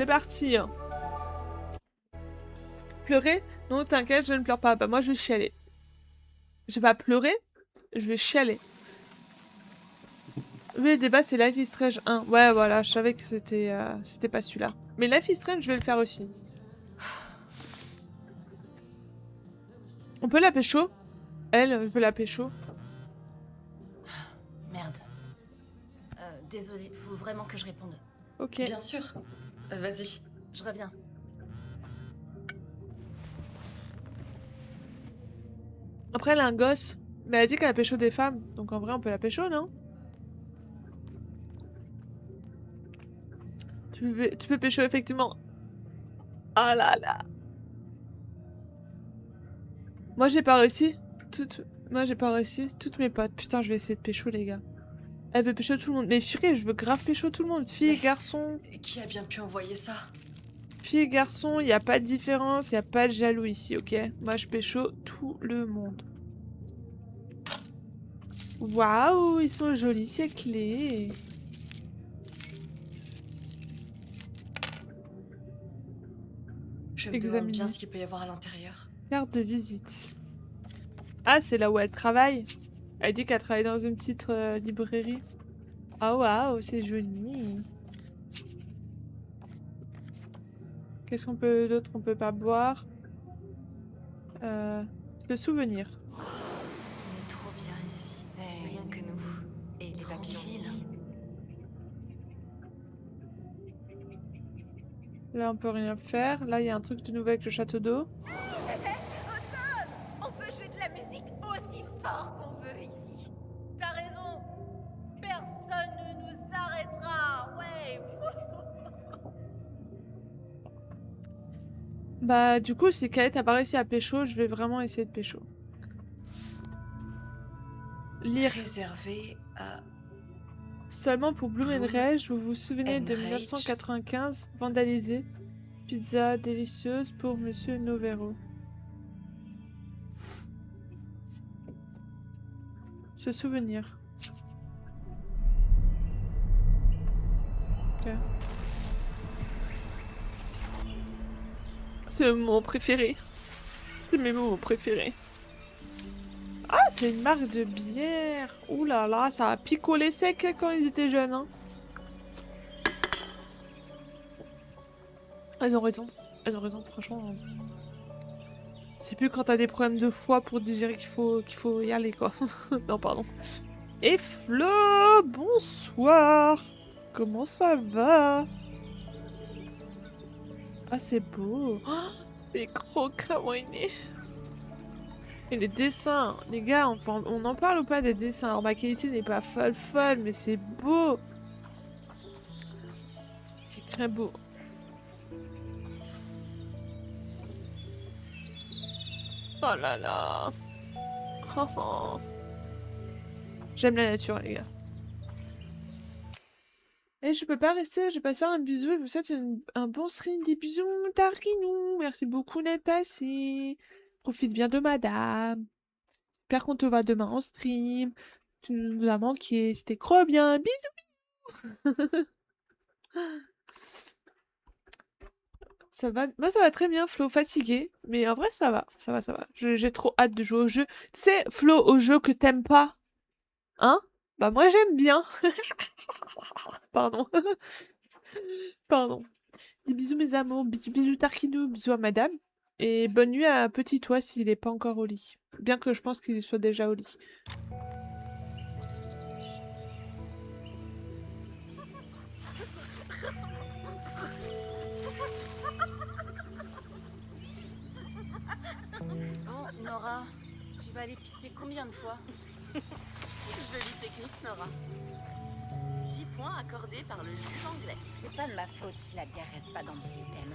C'est parti. Hein. Pleurer? Non, t'inquiète, je ne pleure pas. Bah moi, je vais chialer. Je vais pas pleurer, je vais chialer. Oui, le débat, c'est Life is Strange 1. Ouais, voilà, je savais que c'était pas celui-là. Mais Life is Strange, je vais le faire aussi. On peut la pécho? Elle, je veux la pécho. Merde. Désolée, faut vraiment que je réponde. Ok. Bien sûr. Vas-y. Je reviens. Après, elle a un gosse. Mais elle a dit qu'elle a pécho des femmes. Donc en vrai, on peut la pécho, non? Tu peux pécho, effectivement. Ah là là. Moi, j'ai pas réussi. Moi, j'ai pas réussi. Toutes mes potes. Putain, je vais essayer de pécho, les gars. Elle veut pécho tout le monde. Mais furie, je veux grave pécho tout le monde. Filles et garçons. Qui a bien pu envoyer ça? Filles et garçons, y a pas de différence. Y a pas de jaloux ici, ok? Moi, je pécho tout le monde. Waouh, ils sont jolis, ces clés. Je me demande bien ce qu'il peut y avoir à l'intérieur. Carte de visite. Ah, c'est là où elle travaille. Elle dit qu'elle travaille dans une petite librairie. Ah waouh, c'est joli. Qu'est-ce qu'on peut d'autre qu'on peut pas boire? Se souvenir. On est trop bien ici. C'est rien que nous. Et les papillons. Là, on peut rien faire. Là, il y a un truc de nouveau avec le château d'eau. Automne, on peut jouer de la musique aussi fort qu'on veut ici. T'as raison. Personne ne nous arrêtera. Ouais. Bah, du coup, si Kaet a pas réussi à pécho, je vais vraiment essayer de pécho. Lire. Réservé à... Seulement pour Bloom and Bloom Rage, vous vous souvenez and de Rage. 1995, vandalisé. Pizza délicieuse pour Monsieur Novero. Se souvenir. Ok. C'est mon moment préféré. C'est mes moments préférés. Ah, c'est une marque de bière. Ouh là là, ça a picolé sec quand ils étaient jeunes. Hein. Elles ont raison. Elles ont raison, franchement. C'est plus quand t'as des problèmes de foie pour digérer qu'il faut y aller, quoi. Non, pardon. Et Flo, bonsoir. Comment ça va? Ah, c'est beau. Oh, c'est croquant, moi, il est. Et les dessins, les gars, enfin, on en parle ou pas des dessins? Alors, ma qualité n'est pas folle, mais c'est beau. C'est très beau. Oh là là. Oh, oh. J'aime la nature, les gars. Et je peux pas rester, je vais pas faire un bisou. Je vous souhaite un bon stream. Des bisous, Tarinou. Merci beaucoup d'être passé. Profite bien de madame. J'espère qu'on te voit demain en stream. Tu nous as manqué. C'était trop bien. Bisous. Ça va? Moi, ça va très bien, Flo. Fatigué. Mais en vrai, ça va. Ça va, ça va. J'ai trop hâte de jouer au jeu. Tu sais, Flo, au jeu que t'aimes pas. Hein? Bah, moi, j'aime bien. Pardon. Pardon. Des bisous, mes amours. Bisous, bisous, Tarkinou. Bisous à madame. Et bonne nuit à petit toi s'il est pas encore au lit. Bien que je pense qu'il soit déjà au lit. Bon, Nora, tu vas aller pisser combien de fois? Jolie technique, Nora. 10 points accordés par le juge anglais. C'est pas de ma faute si la bière reste pas dans mon système.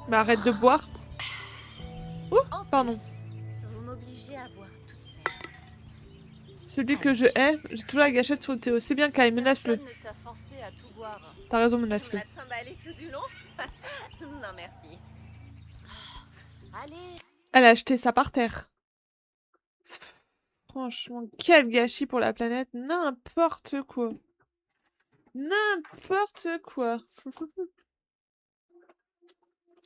Mais arrête de boire. Ouh, En pardon. plus, vous m'obligez à boire toute seule. Celui que je hais, j'ai toujours la gâchette sur le Théo. C'est bien, Kai, menace-le. Personne ne t'a forcé à tout boire. T'as raison, Tu menace-le. m'as trimballé tout du long. Non merci. Allez, Elle a acheté ça par terre. Franchement, quel gâchis pour la planète. N'importe quoi. N'importe quoi.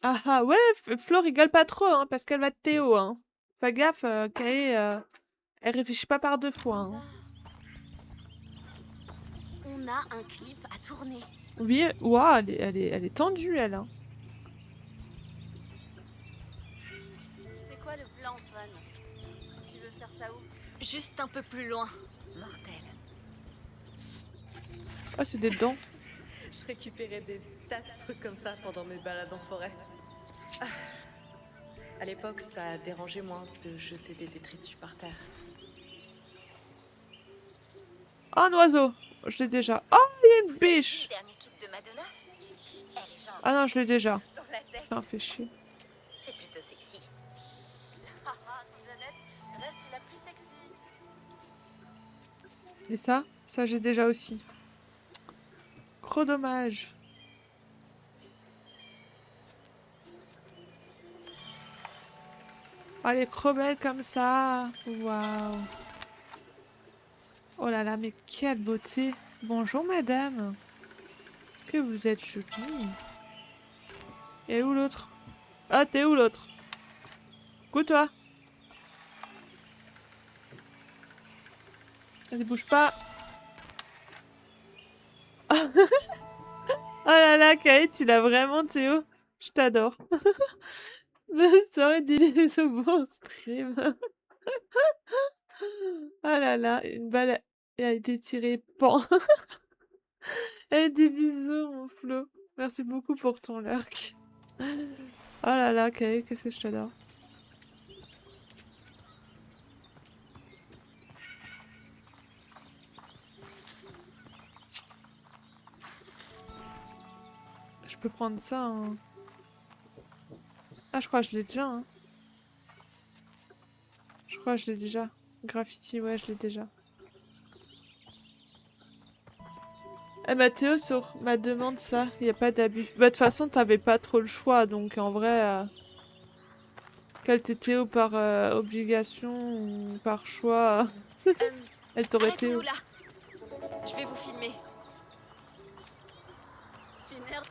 Ah ah, ouais, Flo rigole pas trop, hein, parce qu'elle va de Théo, hein. Fais gaffe, Kae, elle réfléchit pas par deux fois, hein. On a un clip à tourner. Oui, ouah, elle est tendue, elle, hein. C'est quoi le plan, Swan? Tu veux faire ça où? Juste un peu plus loin. Mortel. Oh, c'est des dents. Je récupérais des tas de trucs comme ça pendant mes balades en forêt. Ah. À l'époque, ça dérangeait moins de jeter des détritus par terre. Oh, un oiseau. Je l'ai déjà. Oh, il y a une biche. Le dernier clip de Madonna? Elle est genre Ah non, je l'ai déjà. dans la tête. Putain, fait chier. C'est plutôt sexy. Haha, Jeannette, reste la plus sexy. Et ça? Ça, j'ai déjà aussi. Gros dommage. Oh, elle est trop belle comme ça. Waouh. Oh là là, mais quelle beauté. Bonjour, madame. Que vous êtes jolie. Et où l'autre? Ah, t'es où l'autre? Coucou, toi. Allez, bouge pas. Oh là là, Kaït, tu l'as vraiment, Théo. Je t'adore. Ça aurait dit les au bon stream. Oh là là, une balle a été tirée. Pan. Et des bisous, mon Flo. Merci beaucoup pour ton lurk. Oh là là, Kaït, qu'est-ce que je t'adore. Je peux prendre ça, hein. Ah, je crois que je l'ai déjà, hein. Je crois que je l'ai déjà. Graffiti, ouais, je l'ai déjà. Eh bah Théo, sur ma demande, ça, y a pas d'abus. Bah de toute façon, t'avais pas trop le choix, donc en vrai, qu'elle t'ait Théo par obligation ou par choix, elle t'aurait Théo. Arrêtons-nous là. Je vais vous filmer. Je suis nerveuse.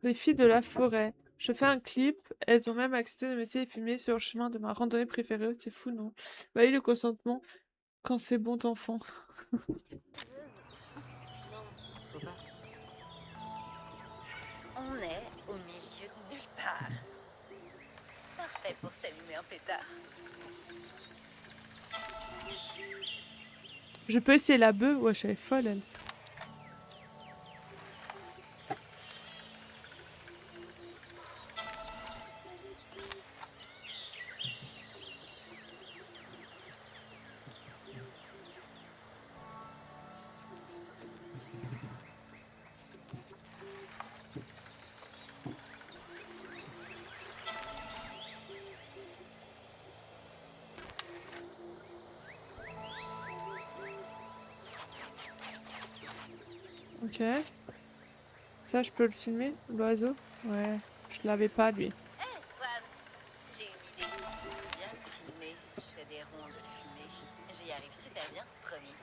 Les filles de la forêt. Je fais un clip, elles ont même accepté de me laisser filmer sur le chemin de ma randonnée préférée. C'est fou, non? Bah oui, le consentement, quand c'est bon d'enfant. Non, faut pas. On est au milieu de nulle part. Parfait pour s'allumer un pétard. Je peux essayer la bœuf? Ouais, elle est folle, elle. Ok. Ça, je peux le filmer, l'oiseau? Ouais, je l'avais pas, lui. Hé, Swan, j'ai une idée. Viens me filmer. Je fais des ronds de fumée. J'y arrive super bien, promis.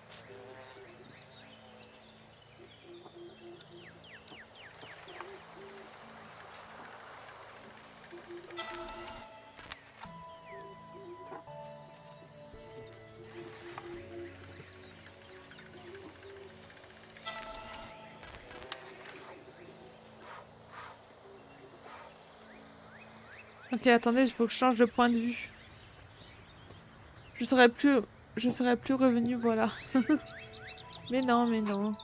Ok, attendez, il faut que je change de point de vue. Je serais plus revenu, voilà. Mais non, mais non.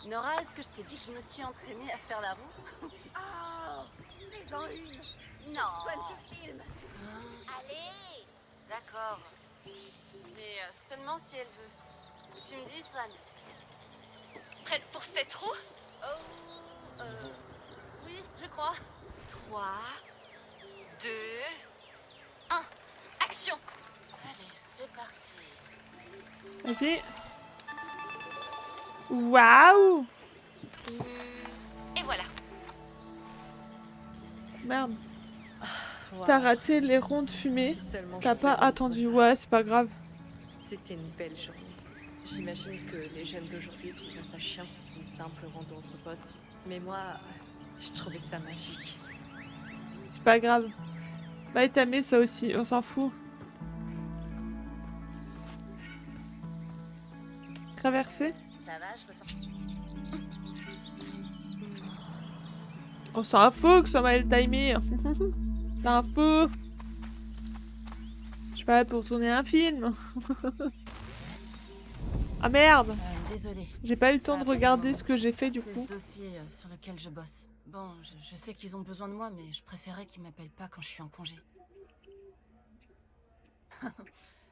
Nora, est-ce que je t'ai dit que je me suis entraînée à faire la roue? Oh, fais-en une. Non. Swan te filme. Allez. D'accord. Mais seulement si elle veut. Tu me dis, Swan? Prête pour cette roue? Oh, oui, je crois. 3, 2, 1. Action. Allez, c'est parti. Vas-y. Waouh! Et voilà. Merde. Waouh. T'as raté les ronds de fumée. Si seulement je T'as pouvais pas revivre attendu. ça. Ouais, c'est pas grave. C'était une belle journée. J'imagine que les jeunes d'aujourd'hui trouveraient ça chiant, une simple rando entre potes. Mais moi, je trouvais ça magique. C'est pas grave. Bah, et t'aimer ça aussi, on s'en fout. Traverser? Ça va, je ressens. On s'en fout que ça va le timer. T'en fous. Je sais pas, pour tourner un film. Ah merde! Désolée. J'ai pas eu le Ça temps a de pris un regarder moment. ce que j'ai fait du C'est coup. ce dossier sur lequel je bosse. Bon, je sais qu'ils ont besoin de moi, mais je préférais qu'ils m'appellent pas quand je suis en congé.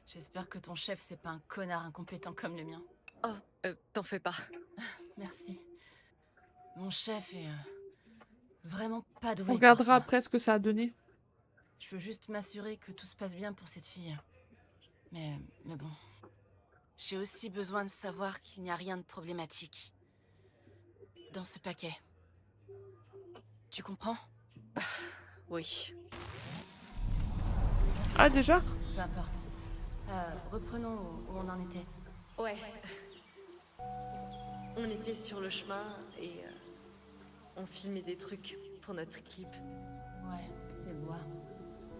J'espère que ton chef, c'est pas un connard incompétent comme le mien. Oh, t'en fais pas. Merci. Mon chef est vraiment pas On doué regardera parfois. après ce que ça a donné. Je veux juste m'assurer que tout se passe bien pour cette fille. Mais bon. J'ai aussi besoin de savoir qu'il n'y a rien de problématique dans ce paquet. Tu comprends? Oui. Ah déjà? Peu importe. Reprenons où on en était. Ouais. On était sur le chemin et on filmait des trucs pour notre équipe. Ouais, ces bois.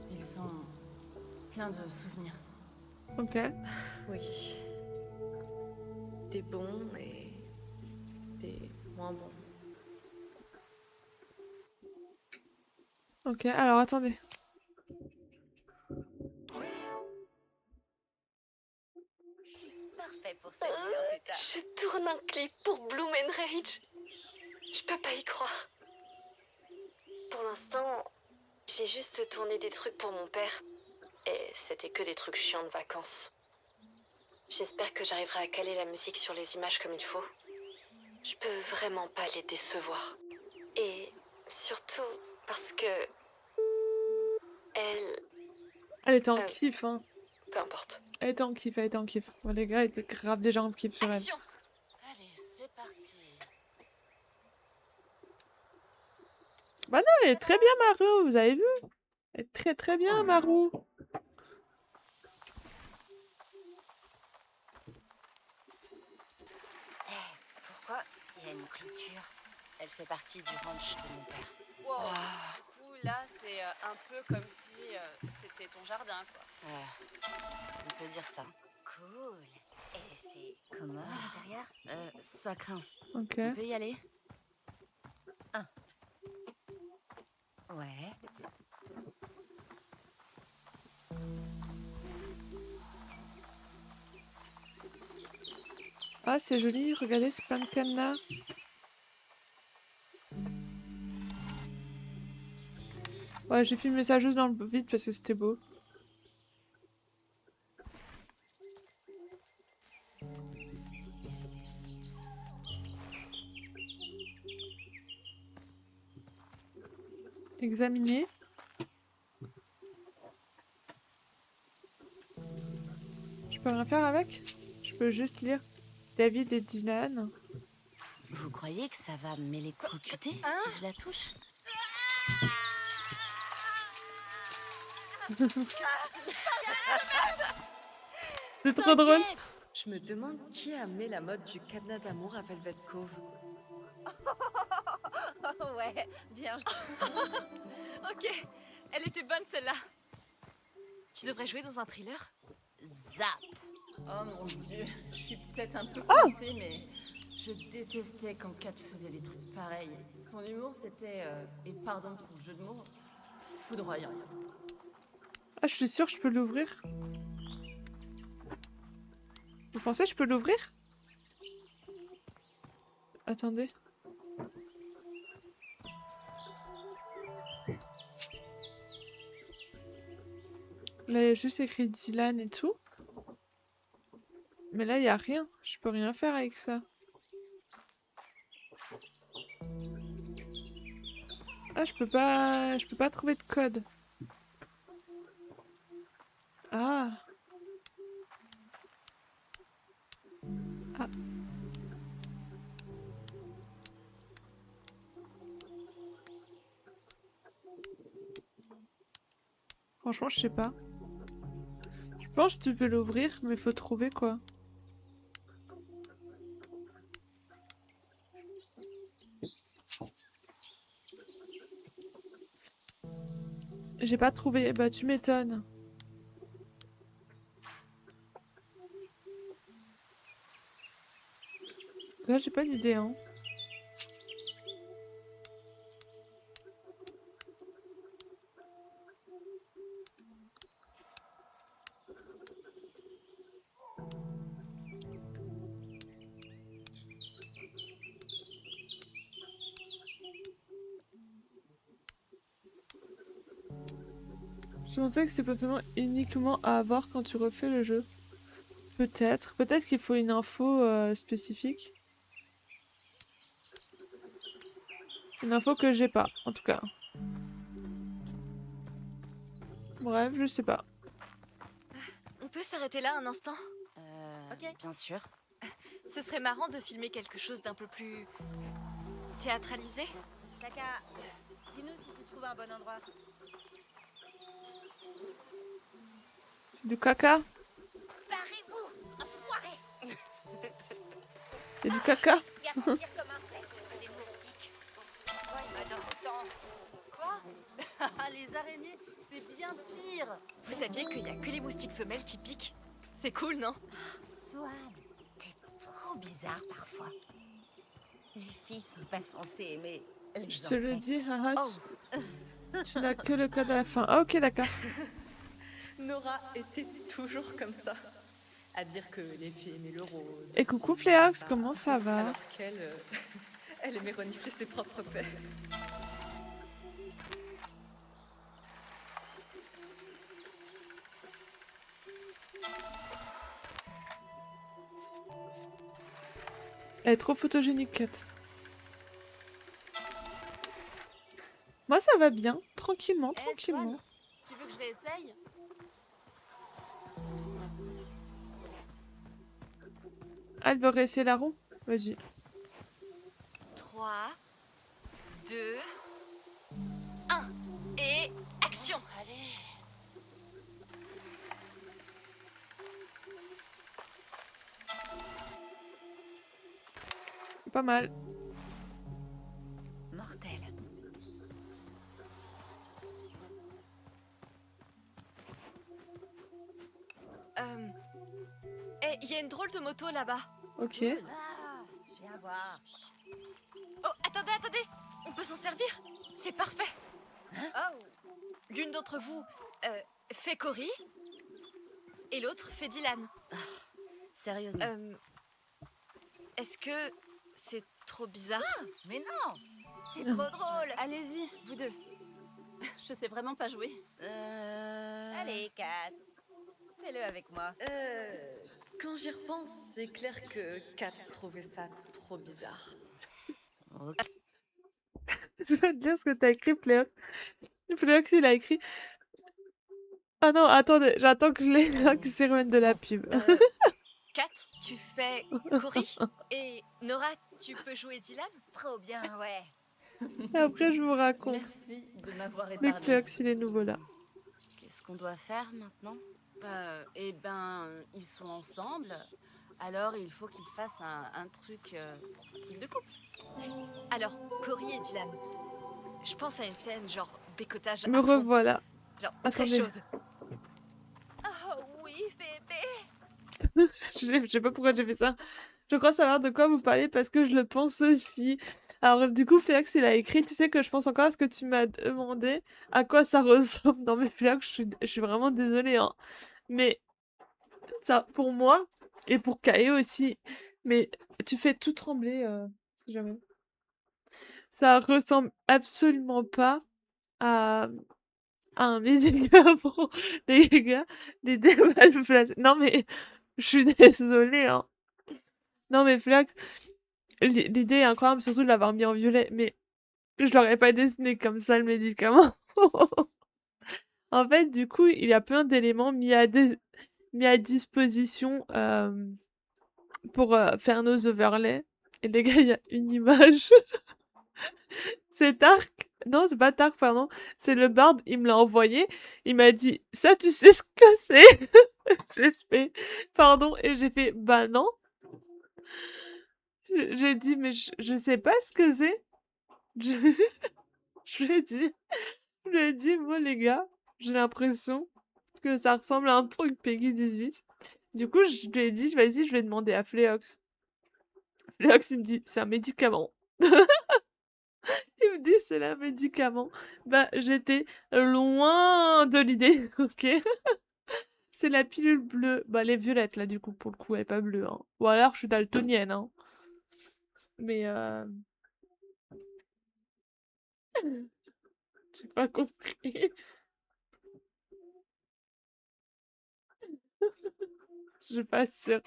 Ils sont pleins de souvenirs. Ok. Oui. Des bons et des moins bons. Ok, alors attendez. Parfait pour cette vie en pétard. Je tourne un clip pour Bloom and Rage. Je peux pas y croire. Pour l'instant, j'ai juste tourné des trucs pour mon père. Et c'était que des trucs chiants de vacances. J'espère que j'arriverai à caler la musique sur les images comme il faut. Je peux vraiment pas les décevoir. Et surtout parce que... Elle était en Euh, kiff, hein. Peu importe. Elle était en kiff, elle était en kiff. Bon, les gars étaient grave déjà en kiff sur elle. Action! Allez, c'est parti. Bah non, elle est très bien Maru, vous avez vu? Elle est très très bien Maru. Pourquoi il y a une clôture? Elle fait partie du ranch de mon père. Wow. Du coup, là, c'est un peu comme si c'était ton jardin, quoi. On peut dire ça. Cool. Et c'est comment à l'intérieur? Ça craint. Ok. On peut y aller? Ouais. Ah, c'est joli, regardez, c'est plein de cadenas. Ouais, j'ai filmé ça juste dans le vide parce que c'était beau. Examiner. Je peux rien faire avec? Je peux juste lire David et Dylan. Vous croyez que ça va m'électrocuter si je la touche? C'est trop drôle. Je me demande qui a amené la mode du cadenas d'amour à Velvet Cove. Ouais, bien. Ok, elle était bonne celle-là. Tu devrais jouer dans un thriller? Zap. Oh mon dieu, je suis peut-être un peu coincée, mais je détestais quand Kat faisait des trucs pareils. Son humour, c'était, et pardon pour le jeu de mots, foudroyant. Ah, je suis sûre que je peux l'ouvrir. Vous pensez que je peux l'ouvrir? Attendez. Là, il y a juste écrit Dylan et tout. Mais là, il n'y a rien. Je peux rien faire avec ça. Ah, je peux pas trouver de code. Ah. Ah. Franchement, je sais pas. Je pense que tu peux l'ouvrir, mais faut trouver quoi. J'ai pas trouvé. Bah, tu m'étonnes. Là, j'ai pas d'idée, hein. Je pensais que c'était possible uniquement à avoir quand tu refais le jeu. Peut-être. Peut-être qu'il faut une info spécifique. Une info que j'ai pas, en tout cas. Bref, je sais pas. On peut s'arrêter là un instant? Ok. Bien sûr. Ce serait marrant de filmer quelque chose d'un peu plus théâtralisé. Kaka, dis-nous si tu trouves un bon endroit. C'est du caca? Barrez-vous, enfoiré! C'est du caca? Y'a pire comme insecte que des moustiques. Oh, il m'adore autant. Quoi? Ah, les araignées, c'est bien pire. Vous saviez qu'il y a que les moustiques femelles qui piquent? C'est cool, non? Swan, t'es trop bizarre parfois. Les filles sont pas censées aimer les Je te le insectes. dis, haha. Oh. Tu n'as que le code à la fin. Ah, ok, d'accord. Nora était toujours comme ça, à dire que les filles aimaient le rose. Et coucou ci, Fléox, ça, comment ça va? Alors qu'elle, elle aimait renifler ses propres pets. Elle est trop photogénique, Kat. Moi, ça va bien. Tranquillement, Eh, tranquillement. Swan, tu veux que je réessaye? Ah, elle veut réessayer la roue? Vas-y. 3, 2, 1. Et action! Allez. Pas mal. Mortel. Eh, il y a une drôle de moto là-bas. Ok. Ah, je viens voir. Oh, attendez, attendez! On peut s'en servir? C'est parfait! Oh! L'une d'entre vous fait Cory et l'autre fait Dylan. Sérieusement. Est-ce que c'est trop bizarre? Mais non, c'est trop drôle. Allez-y, vous deux. Je sais vraiment pas jouer. Allez, Kat, fais-le avec moi. Quand j'y repense, c'est clair que Kat trouvait ça trop bizarre. Je vais te dire ce que t'as écrit, Fléox. Fléox, il a écrit... Ah non, attendez, j'attends que je l'ai là, que c'est revienne de la pub. Kat, tu fais Cory et Nora, tu peux jouer Dylan? Trop bien, ouais. Et après, je vous raconte. Merci de m'avoir Dès que épargné. Fléox, il est nouveau là. Qu'est-ce qu'on doit faire maintenant? Eh ben, ils sont ensemble. Alors, il faut qu'ils fassent un truc de couple. Alors, Cory et Dylan. Je pense à une scène genre bécotage Me à fond, revoilà. genre Attendez. très chaude. Oh oui, bébé. Je sais pas pourquoi j'ai fait ça. Je crois savoir de quoi vous parlez parce que je le pense aussi. Alors, du coup, Fléox, il a écrit, tu sais que je pense encore à ce que tu m'as demandé, à quoi ça ressemble. Non, mais Fléox, je suis vraiment désolée, hein. Mais ça, pour moi, et pour Kae aussi, mais tu fais tout trembler, si jamais. Ça ressemble absolument pas à un médicament, les gars, des déballes placés. Non, mais je suis désolée, hein. Non, mais Flax, l'idée est incroyable, surtout de l'avoir mis en violet, mais je l'aurais pas dessiné comme ça, le médicament. En fait, du coup, il y a plein d'éléments mis à disposition pour faire nos overlays. Et les gars, il y a une image. C'est Tark. Non, c'est pas Tark, pardon. C'est le Bard, il me l'a envoyé. Il m'a dit, ça, tu sais ce que c'est? J'ai fait, pardon, et j'ai fait, bah non. J'ai dit, mais je sais pas ce que c'est. Je, je lui ai dit, moi les gars, j'ai l'impression que ça ressemble à un truc Peggy 18. Du coup, je lui ai dit, vas-y, je vais demander à Fléox. Fléox, il me dit, c'est un médicament. Il me dit, c'est un médicament. Bah, j'étais loin de l'idée, ok? C'est la pilule bleue. Bah, elle est violette, là, du coup, pour le coup, elle est pas bleue, hein. Ou alors, je suis daltonienne, hein. Mais, j'ai pas compris. Je suis pas sûre.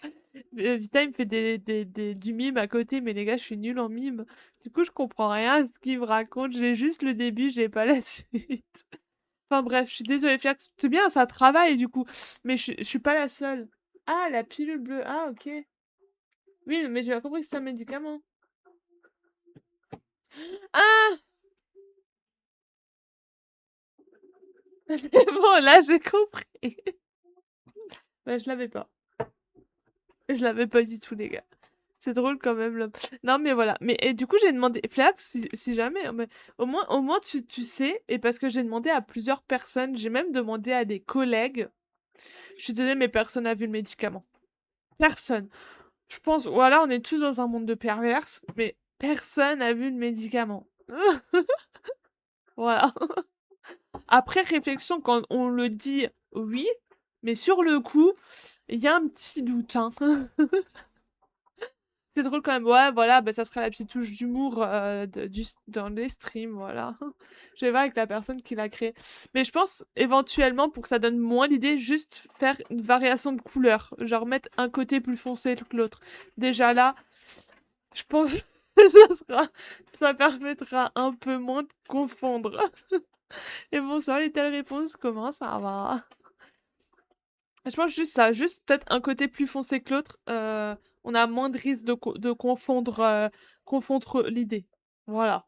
Mais, Vita, il me fait du mime à côté, mais les gars, je suis nulle en mime. Du coup, je comprends rien à ce qu'il me raconte. J'ai juste le début, j'ai pas la suite. Enfin bref, je suis désolée, Flax. C'est bien, ça travaille du coup. Mais je suis pas la seule. Ah, la pilule bleue. Ah, ok. Oui, mais j'ai pas compris que c'est un médicament. Ah! C'est bon, là, j'ai compris. Bah, je l'avais pas. Je l'avais pas du tout, les gars. C'est drôle quand même, là. Non, mais voilà. Mais et du coup, j'ai demandé, Flax, si jamais, hein, mais au moins tu sais, et parce que j'ai demandé à plusieurs personnes, j'ai même demandé à des collègues. Je suis désolée, mais personne n'a vu le médicament. Personne. Je pense, voilà, on est tous dans un monde de perverses, mais personne n'a vu le médicament. Voilà. Après réflexion, quand on le dit, oui, mais sur le coup, il y a un petit doute, hein. C'est drôle quand même. Ouais, voilà, bah, ça sera la petite touche d'humour dans les streams, voilà. Je vais voir avec la personne qui l'a créé. Mais je pense, éventuellement, pour que ça donne moins l'idée, juste faire une variation de couleur. Genre mettre un côté plus foncé que l'autre. Déjà là, je pense que ça permettra un peu moins de confondre. Et bonsoir les telles réponses, comment ça va? Je pense juste ça, juste peut-être un côté plus foncé que l'autre. On a moins de risque de confondre l'idée. Voilà.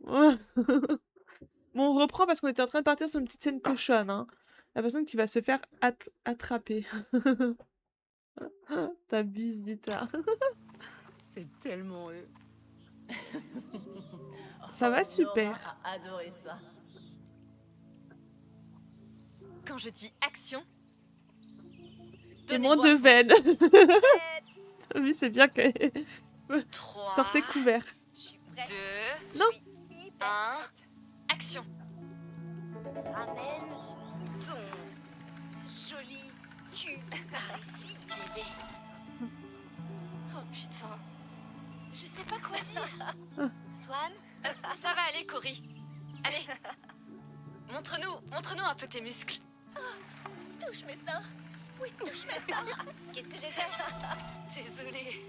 Bon, on reprend parce qu'on était en train de partir sur une petite scène cochonne, hein. La personne qui va se faire attraper. T'abuses, Vita. C'est tellement eux. Ça va super. Nora a adoré ça. Quand je dis action, Et moins de veines. Oui, c'est bien que... 3, Sortez couvert. je suis prête. 2, Non. Je suis hyper 1, prête. action. Ramène ton joli cul par ici, bébé. Oh putain. Je sais pas quoi dire. Swan, Ça va aller, Cory. Allez. Montre-nous un peu tes muscles. touche mes seins. Oui, touche mes seins. Qu'est-ce que j'ai fait? Désolée.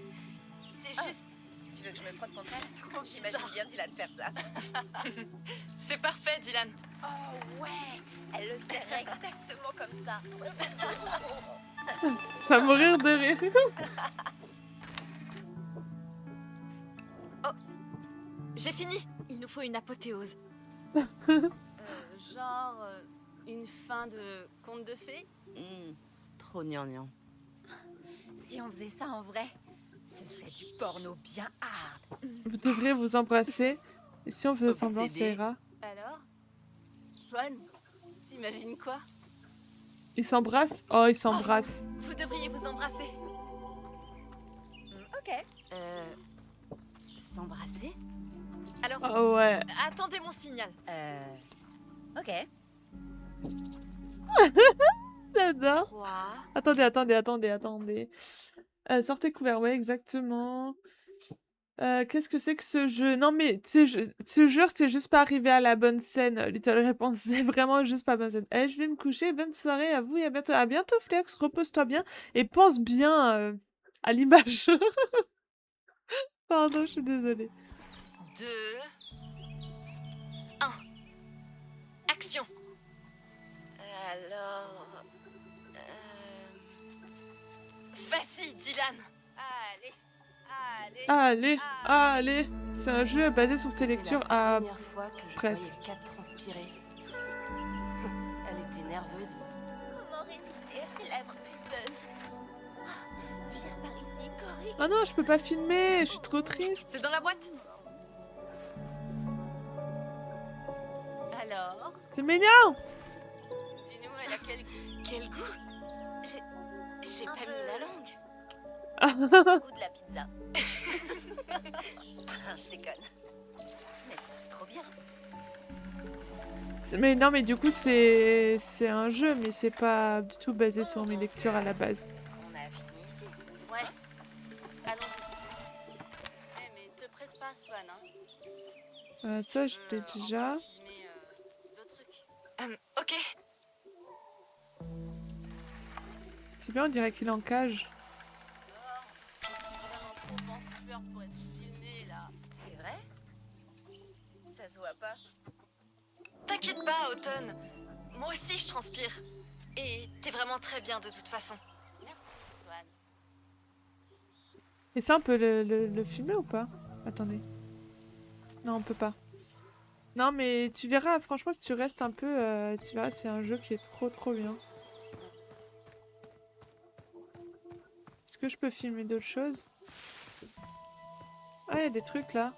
C'est Ah. juste... Tu veux que je me frotte contre elle? Trop J'imagine bizarre. bien Dylan faire ça. C'est parfait, Dylan. Oh ouais, elle le serrait exactement comme ça. Ça va mourir de rire. J'ai fini. Il nous faut une apothéose. Genre une fin de conte de fées? Trop gnangnan. Si on faisait ça en vrai, ce serait du porno bien hard. Vous devrez vous embrasser. Et si on faisait semblant, ça Obsédé. ira. Alors Swan, t'imagines quoi? Ils s'embrassent? Oh, ils s'embrassent. Vous devriez vous embrasser. Ok. S'embrasser? Alors, Oh ouais. attendez mon signal. Ok. J'adore. 3. Attendez. Sortez couvert, ouais, exactement. Qu'est-ce que c'est que ce jeu? Non, mais ce jeu, c'est juste pas arrivé à la bonne scène. Little Réponse, c'est vraiment juste pas bonne scène. Je vais me coucher. Bonne soirée à vous et à bientôt. À bientôt, Flex. Repose-toi bien et pense bien à l'image. Pardon, je suis désolée. 2, 1. Action. Alors... Vas-y, Dylan. Allez. C'est un jeu basé sur tes lectures. C'était la Ah, première fois que je presque. voyais Kat transpirer. Elle était nerveuse. Comment résister à ces lèvres pulpeuses? Viens par ici, Cory. Oh non, je peux pas filmer. Je suis trop triste. C'est dans la boîte. Alors, C'est mignon. Dis-nous, elle a quel goût? quel goût? J'ai Pas pas mis mis la la langue. le goût de la pizza. Je déconne. Mais ce serait trop bien. Mais non, mais du coup, c'est un jeu, mais c'est pas du tout basé sur mes lectures à la base. On a fini ici. Ouais. Allons-y. Mais te presse pas, Swan, hein. Ça, Si je tu l'ai veux déjà. encore filmer, d'autres trucs. Ok. C'est bien, on dirait qu'il est en cage. Je suis vraiment trop en sueur pour être filmée, là. C'est vrai? Ça se voit pas. T'inquiète pas, Autumn. Moi aussi, je transpire. Et t'es vraiment très bien de toute façon. Merci, Swan. Et ça, on peut le filmer ou pas? Attendez. Non, on peut pas. Non, mais tu verras, franchement, si tu restes un peu, tu verras, c'est un jeu qui est trop bien. Est-ce que je peux filmer d'autres choses? Ah, il y a des trucs là.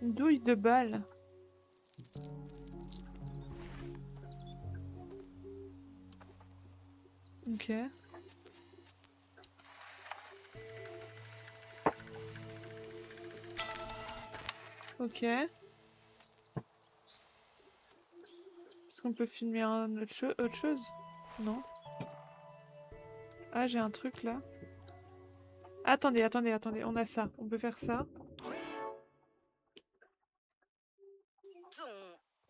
Une douille de balle. Ok. Ok. Est-ce qu'on peut filmer autre chose? Non. Ah, j'ai un truc là. Attendez, on a ça. On peut faire ça.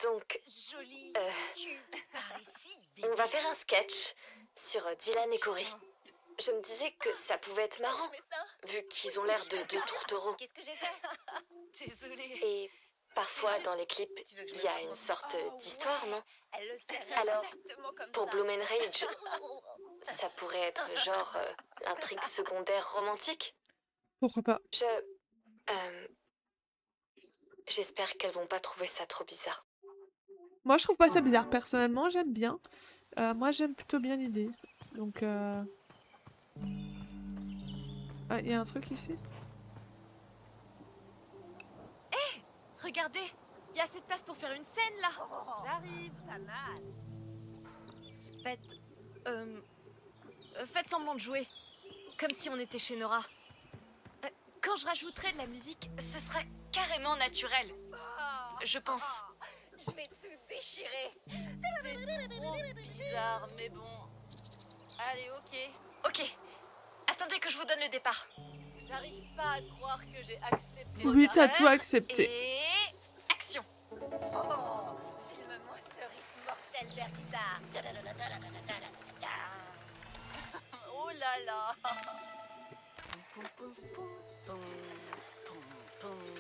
Ton Donc, joli Euh, cul par ici, on va bébé. faire un sketch sur Dylan et Cory. Je me disais que ça pouvait être marrant, Je fais ça. vu qu'ils ont l'air de deux tourtereaux. Qu'est-ce que j'ai fait? Désolée. Et parfois, juste- dans les clips, Tu veux que je il y a me une montre? sorte Oh, d'histoire, ouais. non? Elle le sait Alors, exactement comme Pour ça. Bloom and Rage, ça pourrait être genre l'intrigue secondaire romantique. Pourquoi pas? J'espère qu'elles vont pas trouver ça trop bizarre. Moi, je trouve pas ça bizarre. Personnellement, j'aime bien. Moi, j'aime plutôt bien l'idée. Donc, ah, il y a un truc ici? Regardez, il y a assez de place pour faire une scène là. J'arrive. Pas mal. Faites semblant de jouer, comme si on était chez Nora. Quand je rajouterai de la musique, Ce sera carrément naturel, je pense. Je vais tout déchirer. C'est trop bizarre, mais bon. Allez, ok. Ok, attendez que je vous donne le départ. J'arrive pas à croire que j'ai accepté. Oui, ça. t'as tout accepté. Et action. Oh, filme-moi ce riff mortel d'air guitare. Oh là là.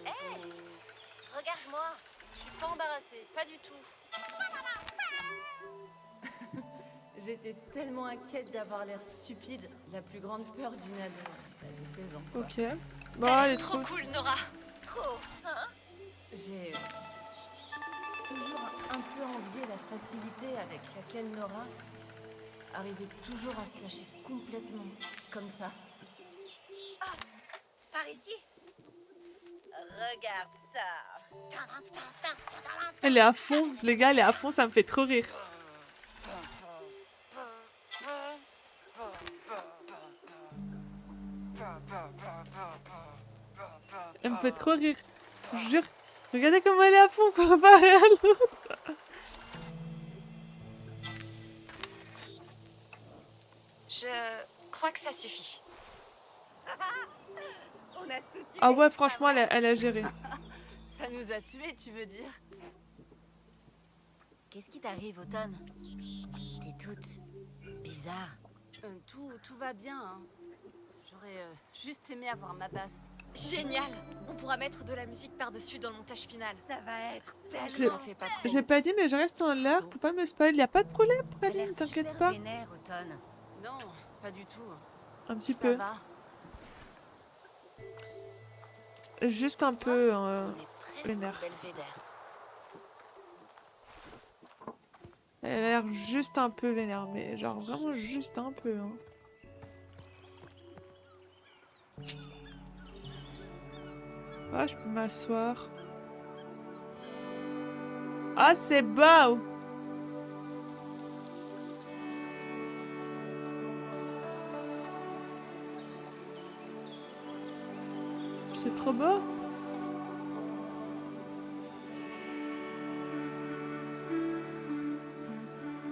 Hey, regarde-moi. Je suis pas embarrassée, pas du tout. J'étais tellement inquiète d'avoir l'air stupide. La plus grande peur d'une ado de 16 ans. quoi. Ok. Bon, T'as elle l'air est trop trop... cool, Nora. Trop, hein? J'ai toujours un peu envié la facilité avec laquelle Nora arrivait toujours à se lâcher complètement, comme ça. Par ici. Regarde ça. Elle est à fond. Les gars, elle est à fond, ça me fait trop rire. Elle me fait trop rire. Je vous jure. Regardez comment elle est à fond comparé à l'autre. Je crois que ça suffit. On a tout tué. Ah ouais, franchement, elle a géré. Ça nous a tués, tu veux dire? Qu'est-ce qui t'arrive, Automne? T'es toute bizarre. Tout va bien, hein. J'aurais juste aimé avoir ma basse. génial. On pourra mettre de la musique par-dessus dans le montage final. Ça va être J'ai- tellement. Ça fait pas trop. J'ai pas dit, mais je reste en l'heure pour pas me spoil. Y a pas de problème, T'as l'air Praline, t'inquiète super pas. vénère, Automne. Non, pas du tout. Un petit Ça peu. va. Juste un peu. On est presque vénère. au Belvédère. Elle a l'air juste un peu vénère, mais genre vraiment juste un peu. Hein. Ah, je peux m'asseoir. Ah, c'est beau! C'est trop beau!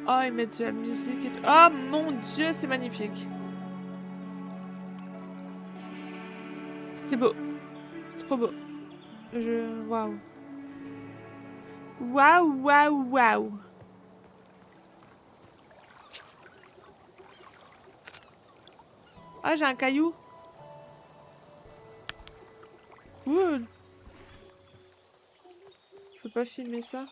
Oh, ils mettent de la musique et tout. Oh mon dieu, c'est magnifique! C'était beau. C'est trop beau. Waouh. Waouh, waouh, waouh. Ah, j'ai un caillou. Cool. Je peux pas filmer ça.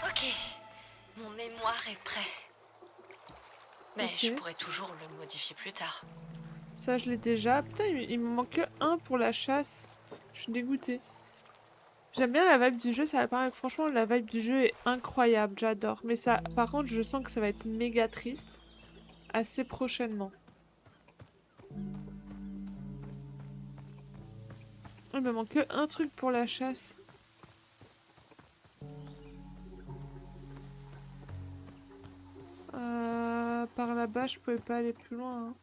Ok, mon mémoire est prêt. Mais Ok. je pourrais toujours le modifier plus tard. Ça, je l'ai déjà. Putain, il me manque que un pour la chasse. Je suis dégoûtée. J'aime bien la vibe du jeu, ça paraît. Franchement, la vibe du jeu est incroyable, j'adore. Mais ça, par contre, je sens que ça va être méga triste assez prochainement. Il me manque que un truc pour la chasse. Par là-bas, je pouvais pas aller plus loin. Hein.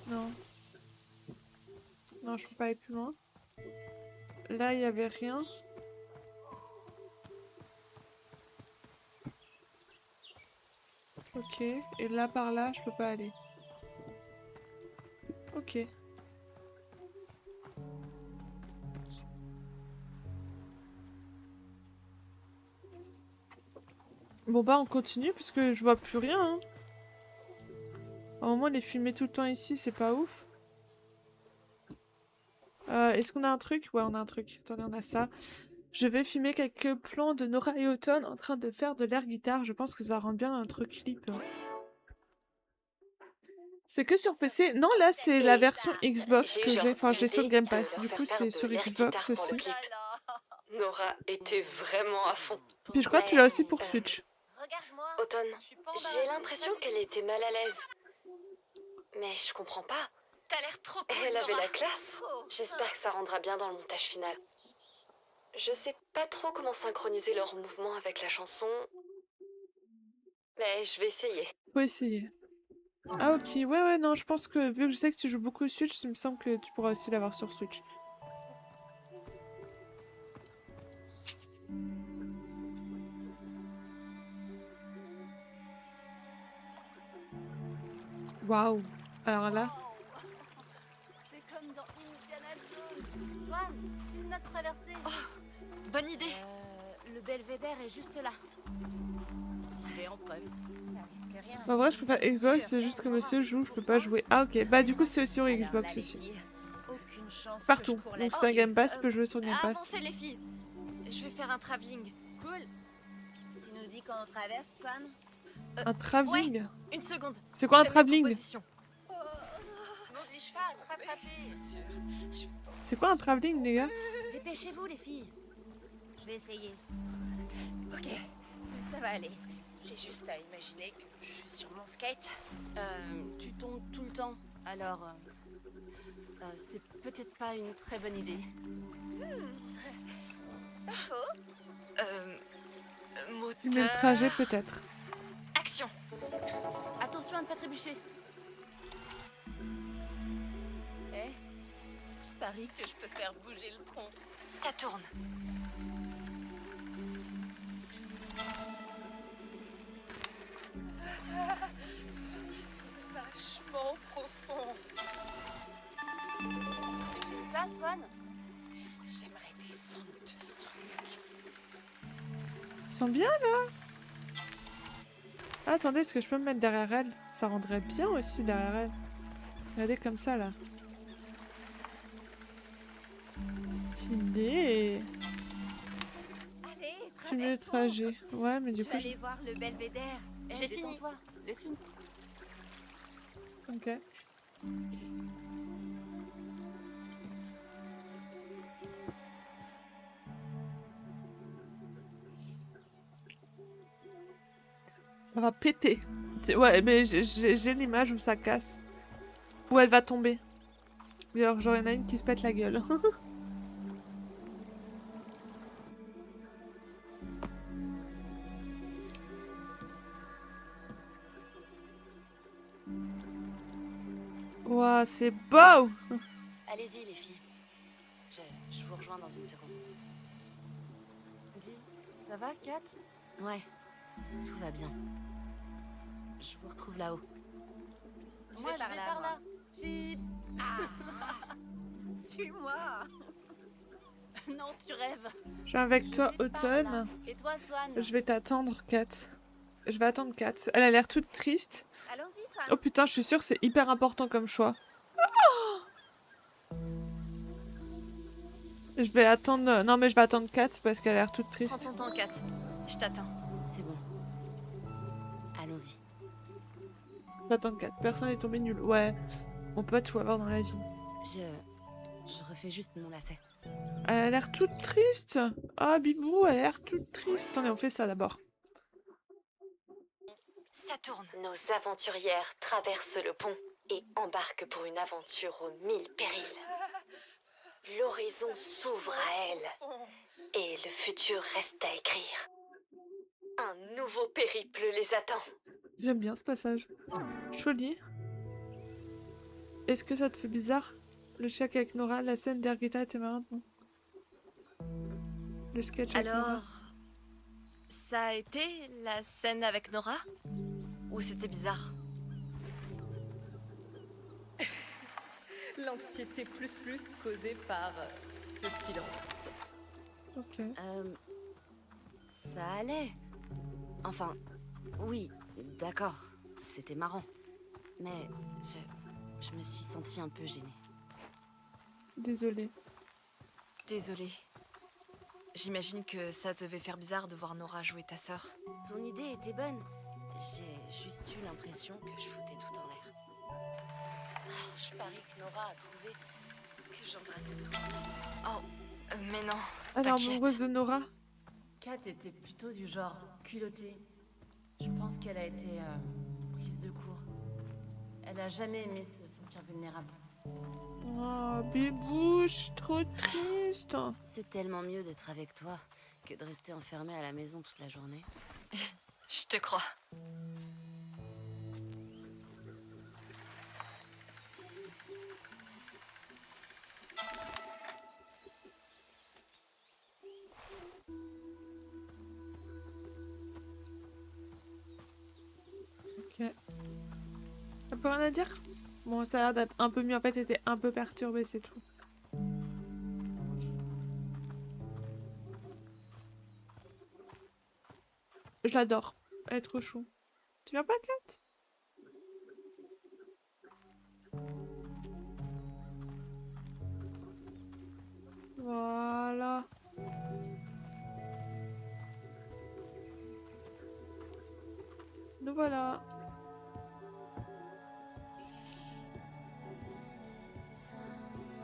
Non. Non, je peux pas aller plus loin. Là, il y avait rien. Ok. Et là, par là, je peux pas aller. Ok. Bon bah on continue parce que je vois plus rien. Hein. À un moment les filmer tout le temps ici c'est pas ouf. Est-ce qu'on a un truc? Ouais on a un truc. Attendez on a ça. Je vais filmer quelques plans de Nora et Autumn en train de faire de l'air guitare. Je pense que ça rend bien notre clip. C'est que sur PC? Non là c'est la version Xbox J'ai eu que genre j'ai. Enfin j'ai sur le l'idée Game de Pass. leur Du faire coup faire c'est de sur l'air Xbox guitare pour le aussi. clip. Nora était vraiment à fond. Puis je crois que tu l'as aussi pour Switch. Regarde-moi. Automne, Je suis pas j'ai embarrassée. l'impression qu'elle était mal à l'aise. Mais je comprends pas. T'as l'air trop cool, Elle avait Nora. la classe. J'espère que ça rendra bien dans le montage final. Je sais pas trop comment synchroniser leurs mouvements avec la chanson, mais je vais essayer. Faut essayer. Ah ok, ouais non je pense que vu que je sais que tu joues beaucoup Switch, il me semble que tu pourras aussi l'avoir sur Switch. Waouh. Alors là. C'est comme dans Indiana Jones. Swan, filme notre traversée. Bonne idée. Le belvédère est juste là. J'y vais en premier. Ça risque rien. En vrai, je préfère Xbox, c'est juste que monsieur joue, je peux pas jouer. Ah, ok. Bah, du coup, c'est sur Alors Xbox là, les aussi. filles, aucune chance que Partout. je cours Donc, c'est là-dessus. un Game Pass, tu peux jouer sur Game Pass. Avancez les filles. Je vais faire un travelling. Cool. Tu nous dis quand on traverse, Swan? Un travelling? Une seconde. C'est quoi un Je vais mettre en travelling? position. N'oblige pas à te rattraper. C'est quoi un travelling, les gars? Dépêchez-vous, les filles. Je vais essayer. Ok, ça va aller. J'ai juste à imaginer que je suis sur mon skate. Tu tombes tout le temps. Alors, c'est peut-être pas une très bonne idée. Filmer le trajet, peut-être. Action. Attention à ne pas trébucher. Eh, je parie que je peux faire bouger le tronc. Ça tourne. C'est vachement profond. Tu filmes ça, Swan? J'aimerais descendre de ce truc. Ils sont bien, là? Ah, attendez, est-ce que je peux me mettre derrière elle? Ça rendrait bien aussi derrière elle. Regardez comme ça, là. Stylé. Allez, Filmer le trajet. Ouais, mais du Je coup... vais aller voir le belvédère. J'ai fini. Laisse-moi. Ok. Ça va péter. Ouais, mais j'ai l'image où ça casse. Ou elle va tomber. D'ailleurs, genre, il y en a une qui se pète la gueule. Ouah, c'est beau! Allez-y, les filles. Je vous rejoins dans une seconde. Dis, ça va, Kat? Ouais, tout va bien. Je vous retrouve là-haut. Moi, je vais par là. Chips. Suis-moi. Non, tu rêves. Je viens avec toi, Je vais par là. Automne. Et toi, Swan? Je vais t'attendre, Kat. Je vais attendre Kat. Elle a l'air toute triste. Allons-y, Swan. Oh putain, je suis sûre que c'est hyper important comme choix. Je vais attendre... Non, mais je vais attendre Kat parce qu'elle a l'air toute Prends triste. ton temps, Kat. Je t'attends. C'est bon. Allons-y. Je vais attendre Kat. Personne n'est tombé nul. Ouais, on peut pas tout avoir dans la vie. Je refais juste mon lacet. Elle a l'air toute triste. Ah, Bibou, elle a l'air toute triste. Attendez, on fait ça d'abord. Ça tourne. Nos aventurières traversent le pont et embarquent pour une aventure aux 1000 périls. L'horizon s'ouvre à elles et le futur reste à écrire. Un nouveau périple les attend. J'aime bien ce passage. Joli. Est-ce que ça te fait bizarre? Le chèque avec Nora, la scène d'Ergita était marrante, non? Le sketch avec Nora. Alors, ça a été la scène avec Nora? Ou c'était bizarre? L'anxiété plus causée par ce silence. Ok. Ça allait. Enfin, oui, d'accord, c'était marrant. Mais je me suis sentie un peu gênée. Désolée. Désolée. J'imagine que ça devait faire bizarre de voir Nora jouer ta sœur. Ton idée était bonne. J'ai juste eu l'impression que je foutais tout en l'air. Oh, je parie que Nora a trouvé que j'embrassais trop. Oh, mais non. Elle est T'inquiète. amoureuse de Nora? Kat était plutôt du genre culottée. Je pense qu'elle a été prise de court. Elle a jamais aimé se sentir vulnérable. Oh, Bibou, je suis trop triste. C'est tellement mieux d'être avec toi que de rester enfermée à la maison toute la journée. Je te crois. Ok. T'as plus rien à dire? Bon, ça a l'air d'être un peu mieux. En fait, elle était un peu perturbée, c'est tout. Je l'adore. Elle est trop chou. Tu viens pas, Kat? Voilà. Nous voilà.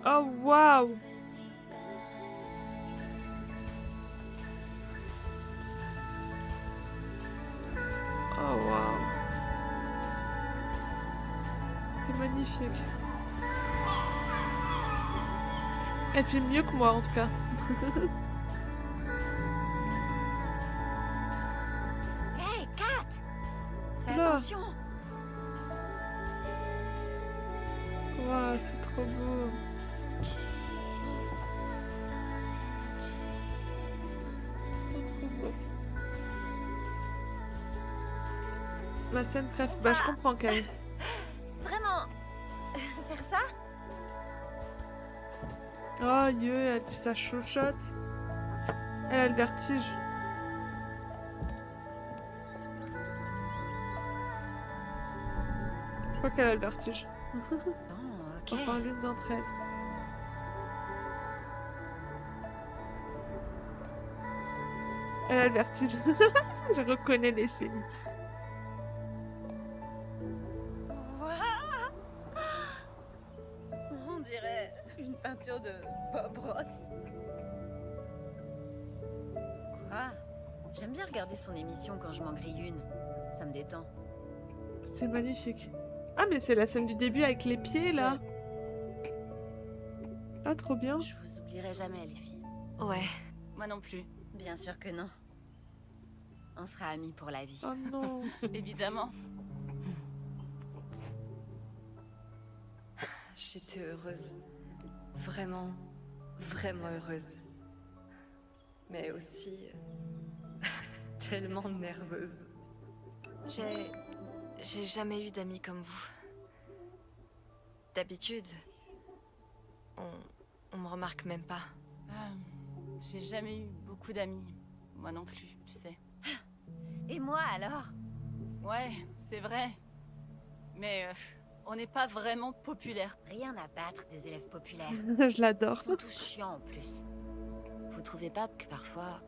Oh, waouh! Oh, waouh! C'est magnifique. Elle fait mieux que moi, en tout cas. Hey, Kat! Fais Oula. attention! Waouh, c'est trop beau. Trop beau. Ma scène préf, bah je comprends quand même. Vraiment? Faire ça? Oh, elle fait sa chochotte. Elle a le vertige. Je crois qu'elle a le vertige. Bon, ok. Enfin, l'une d'entre elles. Elle a le vertige. Je reconnais les signes. On dirait une peinture de Bob Ross. Quoi? J'aime bien regarder son émission quand je m'en grille une. Ça me détend. C'est magnifique. Ah, mais c'est la scène du début avec les pieds, là. Ah, trop bien. Je vous oublierai jamais, les filles. Ouais. Moi non plus, Bien sûr que non. On sera amis pour la vie. Oh non. évidemment. J'étais heureuse. Vraiment, vraiment heureuse. Mais aussi tellement nerveuse. J'ai jamais eu d'amis comme vous. D'habitude, on me remarque même pas. J'ai jamais eu beaucoup d'amis. Moi non plus, tu sais. Et moi alors? Ouais, c'est vrai. Mais on n'est pas vraiment populaire. Rien à battre des élèves populaires. Je l'adore. Ils sont tous chiants en plus. Vous trouvez pas que parfois,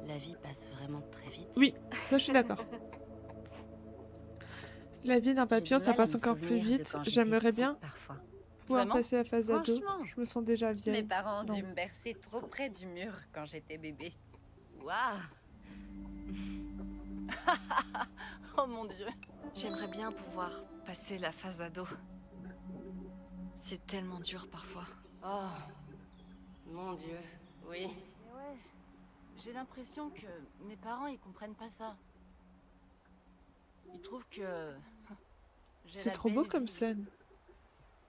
la vie passe vraiment très vite? Oui, ça, je suis d'accord. La vie d'un J'ai papillon, du ça mal à passe me encore plus souvenir de vite. quand j'étais J'aimerais petite, bien parfois. pouvoir Vraiment? passer la phase ado. Franchement. Je me sens déjà Mes vieille. parents ont dû Non. me bercer trop près du mur quand j'étais bébé. Waouh! Oh mon dieu. J'aimerais bien pouvoir passer la phase ado. C'est tellement dur parfois. Oh, mon dieu, oui. J'ai l'impression que mes parents, ils comprennent pas ça. Ils trouvent que... j'ai C'est la trop beau belle comme vie. scène.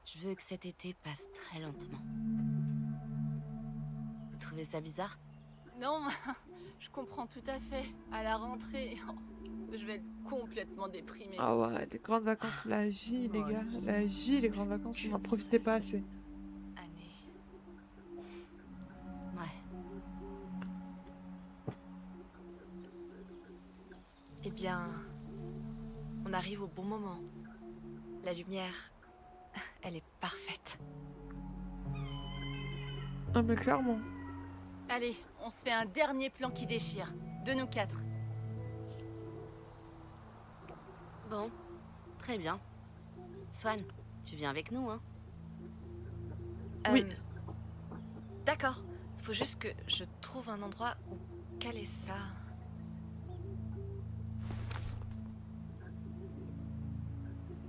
Je veux que cet été passe très lentement. Vous trouvez ça bizarre? Non, je comprends tout à fait. À la rentrée, je vais être complètement déprimée. Ah ouais, les grandes vacances, la vie, les Moi gars. aussi. La vie, les grandes vacances, on n'en profitait pas assez. Année. Ouais. Eh bien, on arrive au bon moment. La lumière, elle est parfaite. Ah, mais clairement. Allez, on se fait un dernier plan qui déchire. De nous quatre. Bon, très bien. Swan, tu viens avec nous, hein? Oui. D'accord. Faut juste que je trouve un endroit où caler ça.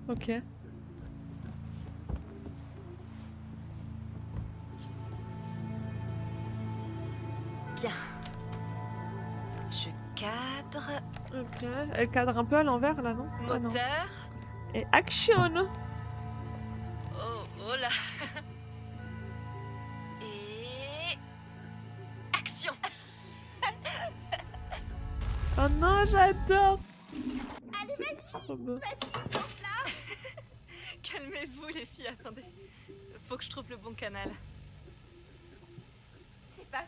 Ok. Bien. Je cadre. Ok. Elle cadre un peu à l'envers, là, non? Ah, non. Moteur. Et action! Oh, oh là. Et... Action. Oh non, j'adore! Allez, C'est trop beau. Calmez-vous les filles, attendez. Faut que je trouve le bon canal. C'est pas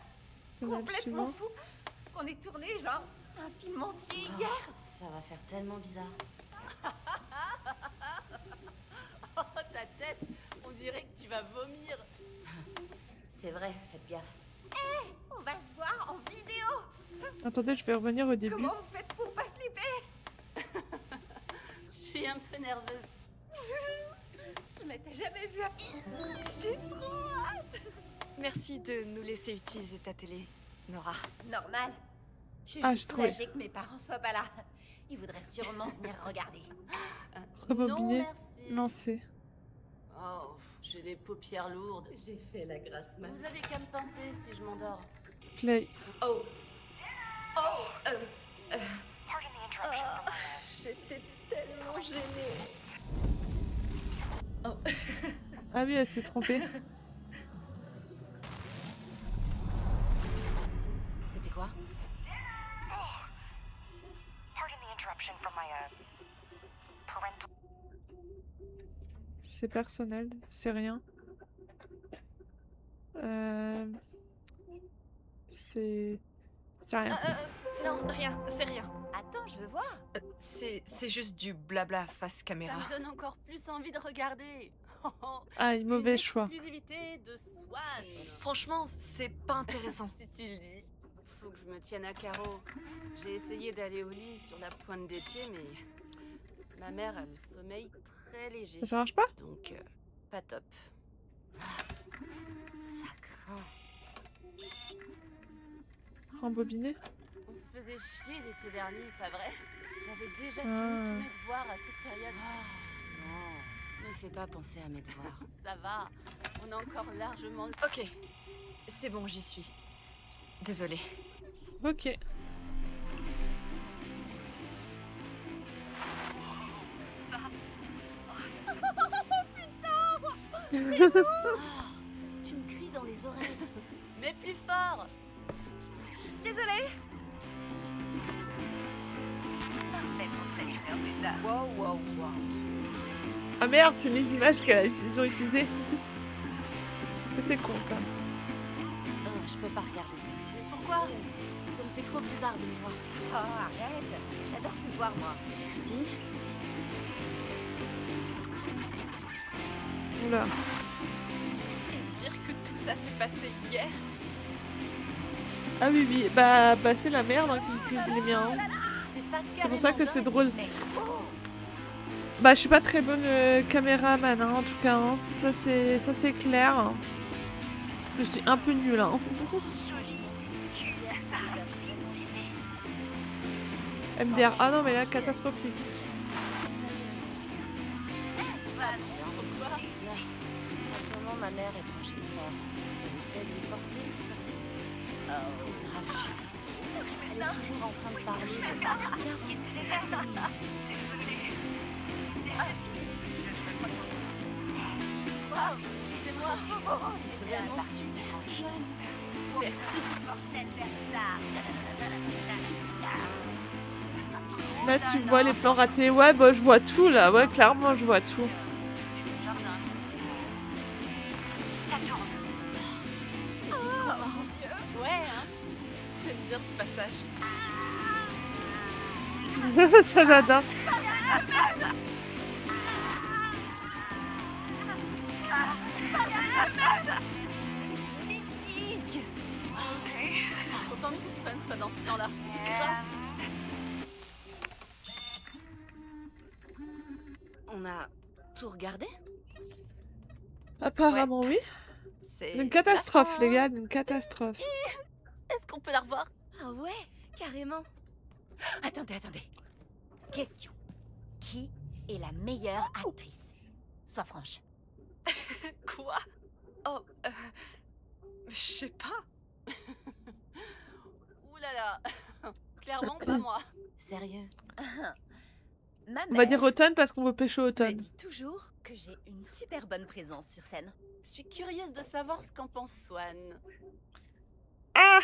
Canal complètement suivant. fou qu'on ait tourné genre un film entier hier. Ça va faire tellement bizarre. Oh, ta tête, on dirait que tu vas vomir. C'est vrai, faites gaffe. On va se voir en vidéo. Attendez, je vais revenir au début. Comment vous faites pour pas flipper? Je suis un peu nerveuse. Je m'étais jamais vue. J'ai trop hâte. Merci de nous laisser utiliser ta télé, Nora. Normal. Je suis Ah, juste je trouvais. soulagée que mes parents soient pas là. Ils voudraient sûrement venir regarder. Rebobiner. Non, merci. Lancer. Oh, j'ai des paupières lourdes. J'ai fait la grasse mat. Vous avez qu'à me pincer si je m'endors. Play. Oh. Oh. J'étais tellement gênée. Oh. Ah oui, elle s'est trompée. C'était quoi? C'est personnel, c'est rien. C'est rien. Non, rien, c'est rien. Attends, je veux voir. C'est juste du blabla face Ça caméra. me donne encore plus envie de regarder. Ah, mauvais Une choix. exclusivité de Swan. Franchement, c'est pas intéressant. Si tu le dis. Faut que je me tienne à carreau. J'ai essayé d'aller au lit sur la pointe des pieds, mais ma mère a le sommeil très léger. Ça marche pas? Donc, pas top. Ça craint. Rembobiner? On se faisait chier l'été dernier, pas vrai? J'avais déjà Ah. fini tous mes devoirs à cette période. Ne fais pas penser à mes devoirs. Ça va, on a encore largement le... Ok, c'est bon, j'y suis. Désolée. Ok. Tu me cries dans les oreilles. Mais plus fort. Désolée. Wow, wow, wow. Ah merde, c'est mes images qu'ils ont utilisées. Ça c'est con ça. Oh, je peux pas regarder ça. Mais pourquoi? Ça me fait trop bizarre de me voir. Oh, arrête. J'adore te voir, moi. Merci. Oula. Et dire que tout ça s'est passé hier. Ah oui, oui. Bah c'est la merde hein, qu'ils utilisent les miens. hein. C'est pas C'est pour ça que c'est drôle. Mais oh, Bah je suis pas très bonne caméraman hein, en tout cas. hein. Ça c'est clair. Je suis un peu nulle. Hein. MDR. Ah non mais là catastrophique. Pourquoi? En ce moment, ma mère est branchée sport. Elle essaie de me forcer à sortir plus. C'est grave chiant. Elle est toujours en train de parler de 40 sans vitamines. C'est moi. C'est vraiment super, Swan. Merci. Là tu vois les plans ratés. Ouais bah je vois tout là. Ouais clairement je vois tout. C'était trop marrant. Ouais, hein. J'aime bien ce passage. Ça j'adore. mythique. Ça contente que Swan soit dans ce plan-là. Grave. On a tout regardé? Apparemment oui. C'est Une catastrophe la les fin. gars, une catastrophe. Est-ce qu'on peut la revoir? Ah ouais, carrément. Attendez. Question. Qui est la meilleure actrice? Sois franche. Quoi? Oh, je sais pas. Ouh là là. Clairement pas moi. Sérieux? Ma On va mère dire automne parce qu'on veut pêcher me automne. dit toujours que j'ai une super bonne présence sur scène. Je suis curieuse de savoir ce qu'en pense Swan. Ah!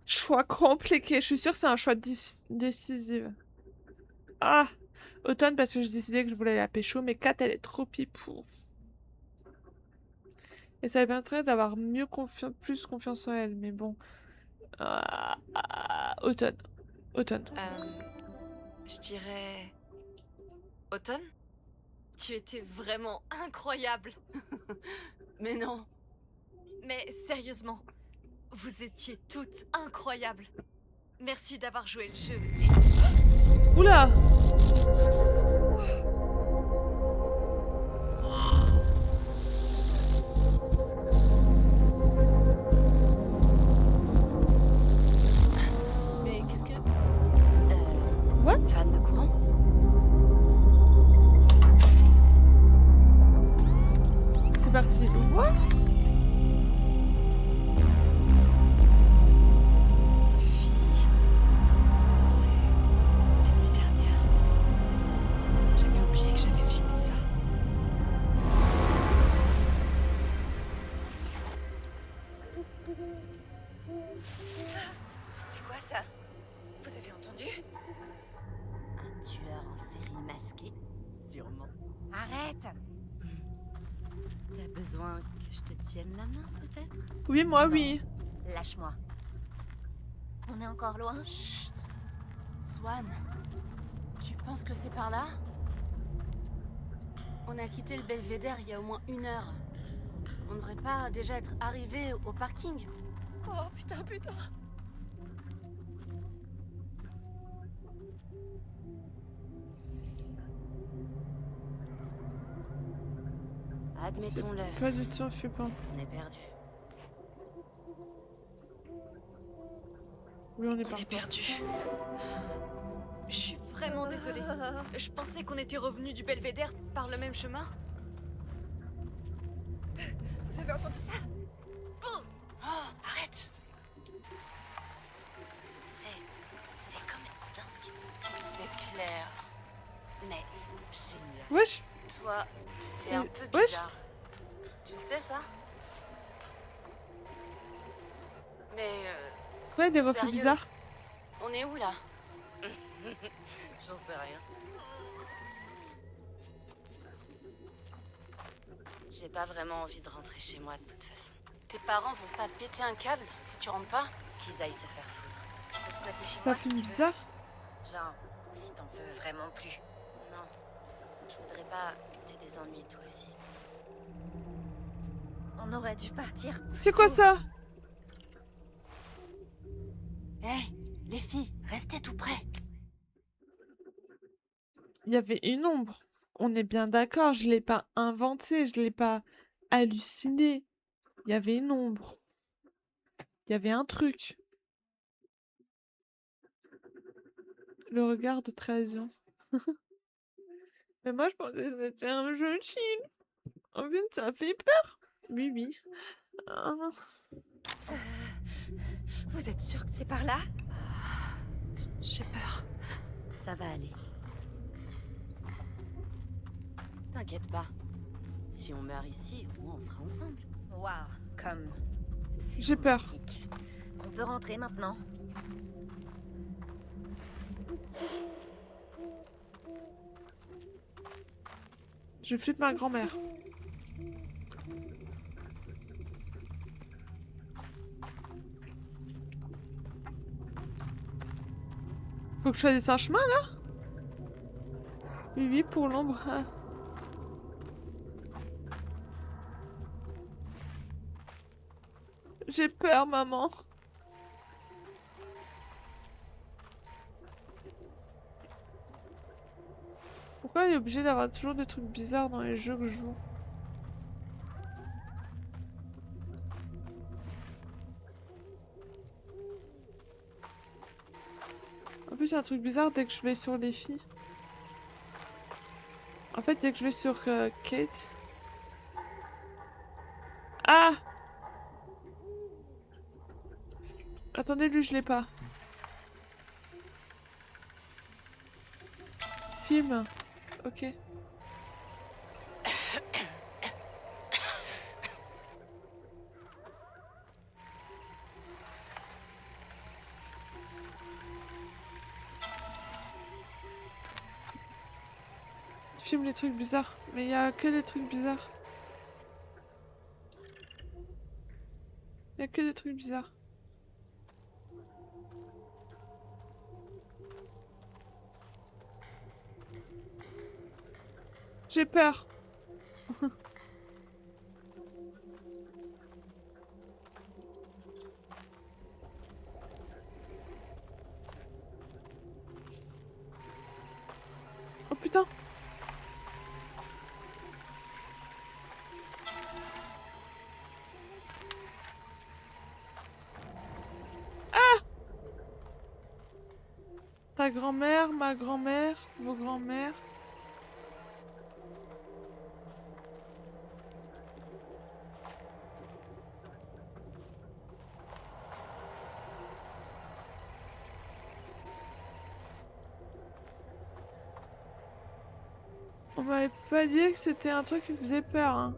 Choix compliqué. Je suis sûre que c'est un choix décisif. Ah! Automne parce que j'ai décidé que je voulais la pécho, mais Kat elle est trop pipou. Et ça me permettrait d'avoir plus confiance en elle, mais bon. Automne. Automne. Je dirais... Automne? Tu étais vraiment incroyable. Mais non. Mais sérieusement, vous étiez toutes incroyables. Merci d'avoir joué le jeu. Oula! Mais qu'est-ce que... What? Panne de courant? C'est parti. What? Fille, c'est la nuit dernière. J'avais oublié que j'avais filmé ça. C'était quoi ça? Vous avez entendu? Un tueur en série masqué? Sûrement. Arrête! T'as besoin que je te tienne la main, peut-être? Oui, moi, oui. Lâche-moi. On est encore loin? Chut! Swan, tu penses que c'est par là? On a quitté le Belvédère il y a au moins 1 heure. On ne devrait pas déjà être arrivé au parking? Oh putain. Admettons-le, Pas du tout flippant. on est perdu. Oui, on est On parti. est perdu. Je suis vraiment désolée. Je pensais qu'on était revenus du Belvédère par le même chemin. Vous avez entendu ça? Oh, arrête! C'est quand même dingue. C'est clair. Mais génial. Wesh. Toi, t'es un peu Wesh. bizarre. Tu le sais, ça? Mais Pourquoi il y a des reflets Sérieux? bizarres? on est où, là? J'en sais rien. J'ai pas vraiment envie de rentrer chez moi, de toute façon. Tes parents vont pas péter un câble si tu rentres pas? Qu'ils aillent se faire foutre. Tu peux squatter chez Ça moi si fait tu veux. bizarre. Genre, si t'en peux vraiment plus. Non. Je voudrais pas que t'aies des ennuis, toi aussi. On aurait dû partir. C'est quoi ça? Hé, les filles, restez tout près. Il y avait une ombre. On est bien d'accord, je l'ai pas inventé, je l'ai pas halluciné. Il y avait une ombre. Il y avait un truc. Le regard de trahison. Mais moi, je pensais que c'était un jeu chill. En fait, ça fait peur. Oui, oui. Ah. Vous êtes sûr que c'est par là? J'ai peur. Ça va aller. T'inquiète pas. Si on meurt ici, au moins on sera ensemble. Waouh, comme... c'est J'ai peur. romantique. On peut rentrer maintenant? Je flippe ma grand-mère. Faut que je choisisse un chemin là? Oui, oui, pour l'ombre. Ah. J'ai peur, maman. Pourquoi il est obligé d'avoir toujours des trucs bizarres dans les jeux que je joue? En plus, il y a un truc bizarre dès que je vais sur les filles. En fait, dès que je vais sur Kate... Ah! Attendez, lui, je l'ai pas. Film. Ok. Filme les trucs bizarres. Mais il y a que des trucs bizarres. Il y a que des trucs bizarres. J'ai peur. Oh putain. Ta grand-mère, ma grand-mère, vos grand-mères. On m'avait pas dit que c'était un truc qui faisait peur, hein.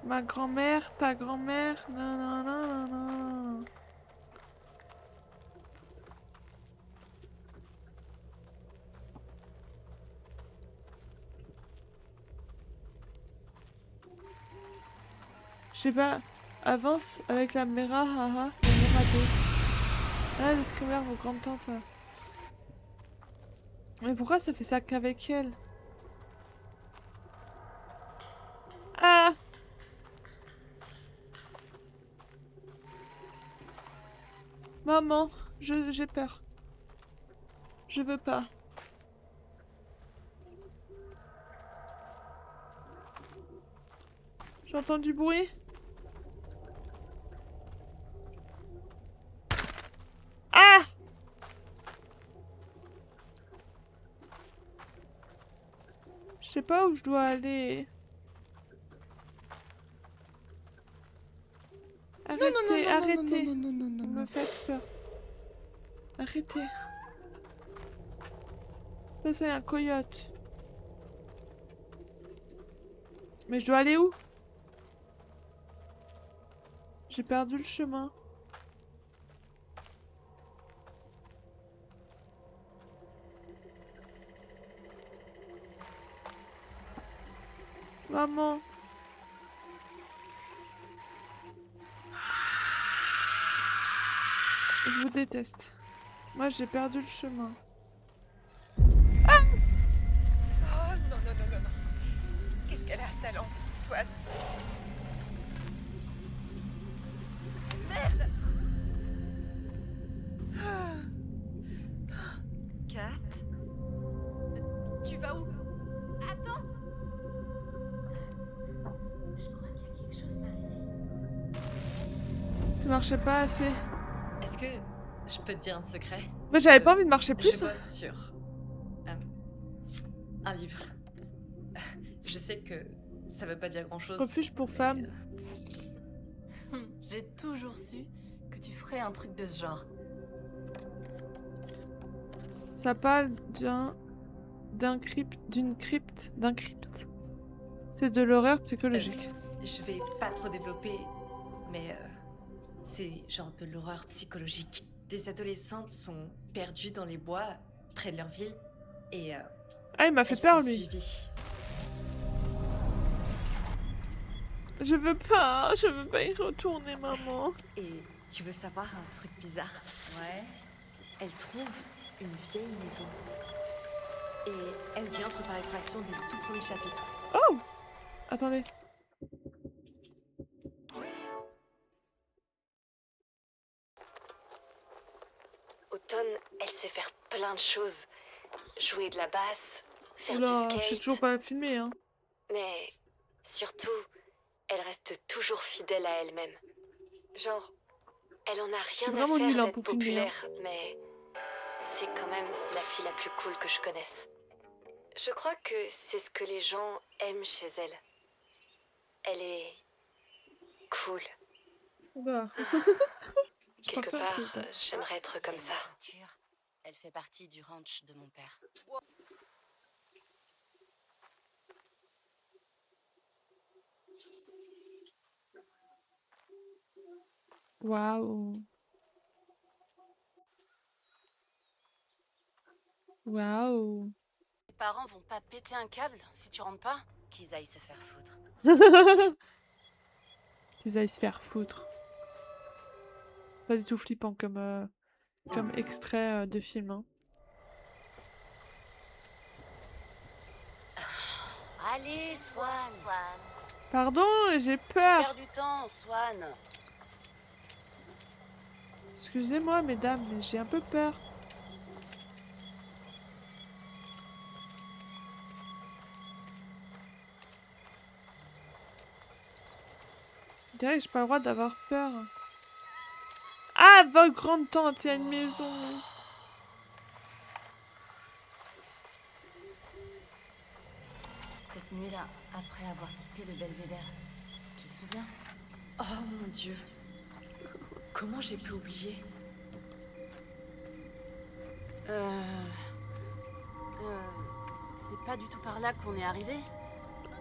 Ma grand-mère, ta grand-mère, non, non, non, non, non. Je sais pas, avance avec la Mera, haha, la Mera 2. Ah, le screamer, vos grandes tantes, là. Mais pourquoi ça fait ça qu'avec elle? Ah! Maman! J'ai peur. Je veux pas. J'entends du bruit. Ah! Je sais pas où je dois aller. Arrêtez, arrêtez. Vous me faites peur. Arrêtez. Ça, c'est un coyote. Mais je dois aller où? J'ai perdu le chemin. Maman. Je vous déteste. Moi, j'ai perdu le chemin. Oh non, non, non, non, non. Qu'est-ce qu'elle a un talent, Swan. Merde. Kat, Tu vas où? Attends! Je crois qu'il y a quelque chose par ici. Tu marchais pas assez. est-ce que je peux te dire un secret? Moi, j'avais pas envie de marcher plus. Je bosse sur un livre. Je sais que ça veut pas dire grand-chose. Refuge pour mais, femmes. J'ai toujours su que tu ferais un truc de ce genre. Ça parle d'une crypte. C'est de l'horreur psychologique. je vais pas trop développer, mais c'est genre de l'horreur psychologique. Des adolescentes sont perdues dans les bois près de leur ville et Ah, il m'a fait elles peur, sont lui. suivies. Je veux pas y retourner, maman. Et tu veux savoir un truc bizarre? Ouais. Elles trouvent une vieille maison. Et elles y entrent par effraction du tout premier chapitre. Oh! Attendez. Automne, elle sait faire plein de choses. Jouer de la basse, faire Oula, du je skate. sais toujours pas filmé, hein. Mais surtout, elle reste toujours fidèle à elle-même. Genre, elle en a suis rien à vraiment faire nulle, hein, d'être pour filmer, hein. populaire, mais c'est quand même la fille la plus cool que je connaisse. Je crois que c'est ce que les gens aiment chez elle. Elle est cool. Oula. Quelque partais un part, peu, quoi. j'aimerais être comme ça. L'aventure, elle fait partie du ranch de mon père. Waouh. Waouh. Les parents vont pas péter un câble si tu rentres pas? Qu'ils aillent se faire foutre. Qu'ils aillent se faire foutre. Pas du tout flippant comme extrait de film, hein. Allez, Swan. Pardon, j'ai Tu peur. perds du temps, Swan. Excusez-moi, mesdames, mais j'ai un peu peur. Je dirais que j'ai pas le droit d'avoir peur. Ah, votre grande tante, il y a une maison. Cette nuit-là, après avoir quitté le belvédère, tu te souviens? Oh mon Dieu. Comment j'ai pu oublier? C'est pas du tout par là qu'on est arrivé?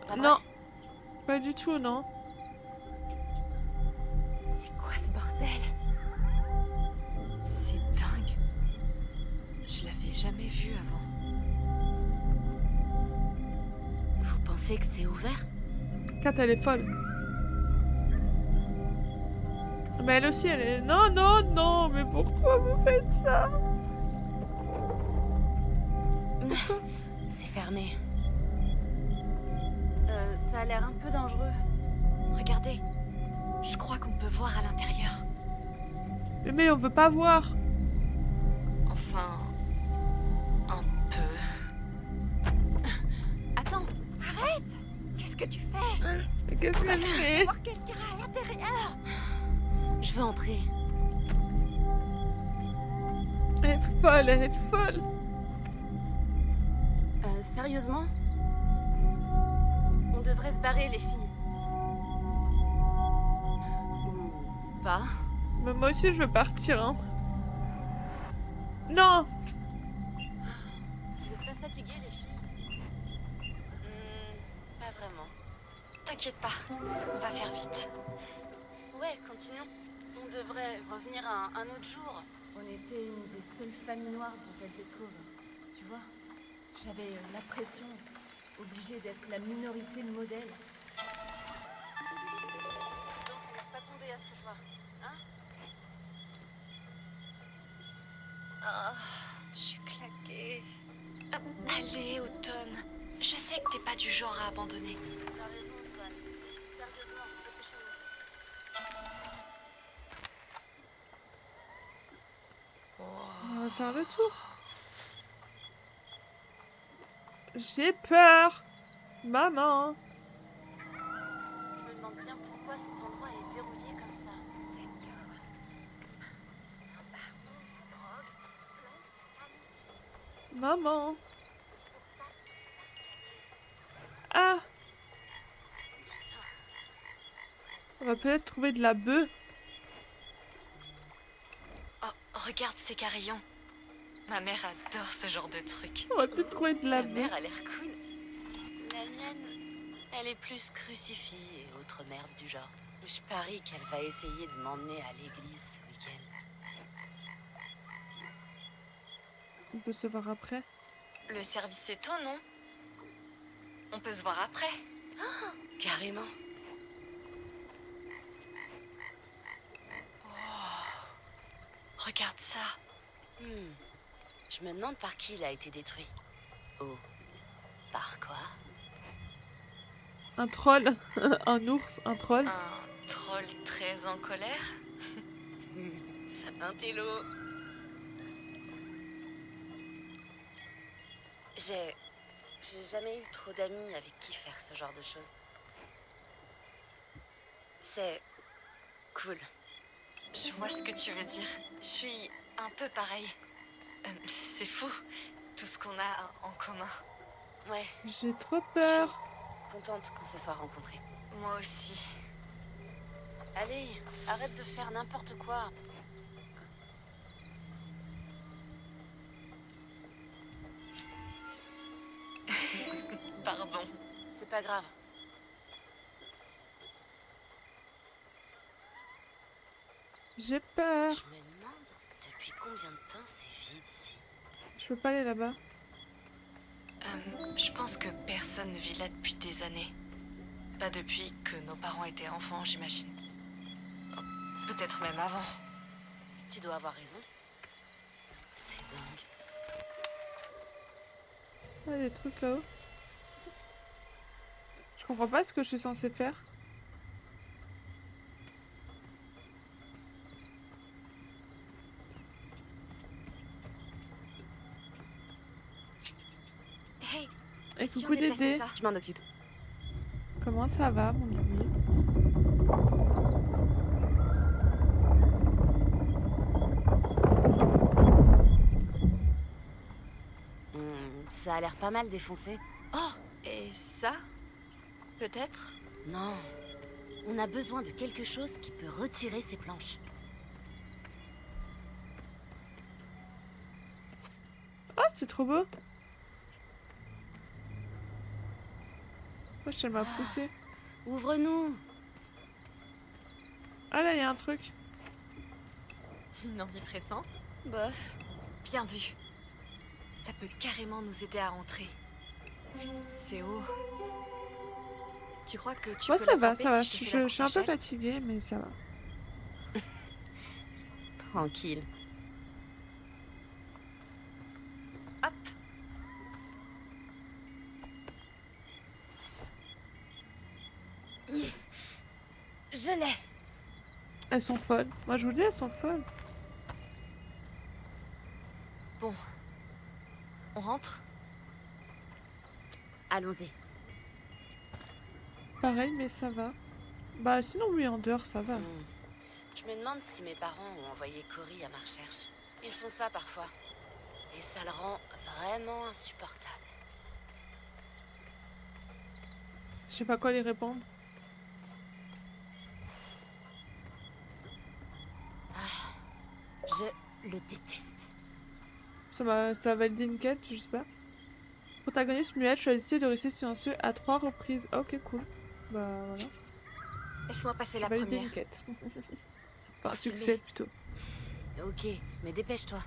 Pas Non, vrai? pas du tout, non. C'est quoi ce bordel? C'est dingue. Je l'avais jamais vu avant. Vous pensez que c'est ouvert? Kat, elle est folle. Mais elle aussi, elle est... Non, non, non, mais pourquoi vous faites ça? C'est fermé. Ça a l'air un peu dangereux. Regardez. Je crois qu'on peut voir à l'intérieur. Mais on veut pas voir. Enfin... un peu. Attends, arrête! Qu'est-ce que tu fais? Mais qu'est-ce qu'elle Il va y fait? avoir quelqu'un à l'intérieur! Je veux entrer. Elle est folle, elle est folle. Sérieusement? On devrait se barrer, les filles. Ou pas. Mais moi aussi, je veux partir, hein. Non! Vous êtes pas fatiguées, les filles? Pas vraiment. T'inquiète pas, on va faire vite. Ouais, continuons. On devrait revenir un autre jour. On était une des seules familles noires de Velvet Cove. Tu vois? J'avais l'impression, obligée d'être la minorité de modèle. Donc, on laisse pas tomber à ce que je vois. Hein? Je suis claquée. Allez, Automne. Je sais que t'es pas du genre à abandonner. T'as raison, Swan. Sérieusement, dépêchons-nous. On va faire le tour. J'ai peur. Maman. Je me demande bien pourquoi cet endroit est verrouillé comme ça. Maman. Ah. On va peut-être trouver de la bœuf. Oh, regarde ces carillons. Ma mère adore ce genre de truc. On va peut-être trouver de la Ta bœuf. mère a l'air cool. La mienne, elle est plus crucifix et autres merdes du genre. Je parie qu'elle va essayer de m'emmener à l'église ce week-end. On peut se voir après. Le service est tôt, non? On peut se voir après. Oh, carrément. Oh, regarde ça. Je me demande par qui il a été détruit. Oh, par quoi? Un troll. Un ours, un troll. Un troll très en colère. Un télo. J'ai jamais eu trop d'amis avec qui faire ce genre de choses. C'est cool. Je vois ce que tu veux dire. Je suis un peu pareil. C'est fou, tout ce qu'on a en commun. Ouais, J'ai trop peur. contente qu'on se soit rencontrés. Moi aussi. Allez, arrête de faire n'importe quoi. Pardon. C'est pas grave. J'ai peur. Je me demande depuis combien de temps c'est vide ici. Je peux pas aller là-bas. Je pense que personne ne vit là depuis des années. Pas depuis que nos parents étaient enfants, j'imagine. Oh, peut-être même avant. Tu dois avoir raison. C'est dingue. Ah, il y a des trucs là-haut. Je comprends pas ce que je suis censée faire. Hey, Et si on coucou déplaçait Dédé. ça? Je m'en occupe. Comment ça va, mon Dédé? Ça a l'air pas mal défoncé. Oh, et ça? Peut-être? Non. On a besoin de quelque chose qui peut retirer ces planches. Oh, c'est trop beau. Wesh, elle m'a poussé. Ouvre-nous. Ah là, il y a un truc. Une envie pressante? Bof. Bien vu. Ça peut carrément nous aider à rentrer. C'est haut. Tu crois que tu Moi, peux ça va, l'attraper ça va. si je te fais la Je suis un peu courte échelle? fatiguée, mais ça va. Tranquille. Hop. Je l'ai. Elles sont folles. Moi, je vous dis, elles sont folles. Bon. On rentre? Allons-y. Pareil, mais ça va. Bah sinon, oui, en dehors, ça va. Je me demande si mes parents ont envoyé Cory à ma recherche. Ils font ça parfois. Et ça le rend vraiment insupportable. Je sais pas quoi lui répondre. Je le déteste. Ça va valider une quête, je sais pas. Protagoniste muette, choisissez de rester silencieux à 3 reprises. Ok, cool. Bah voilà. Laisse-moi passer la Valider première. une quête. Enfin, succès plutôt. Ok, mais dépêche-toi.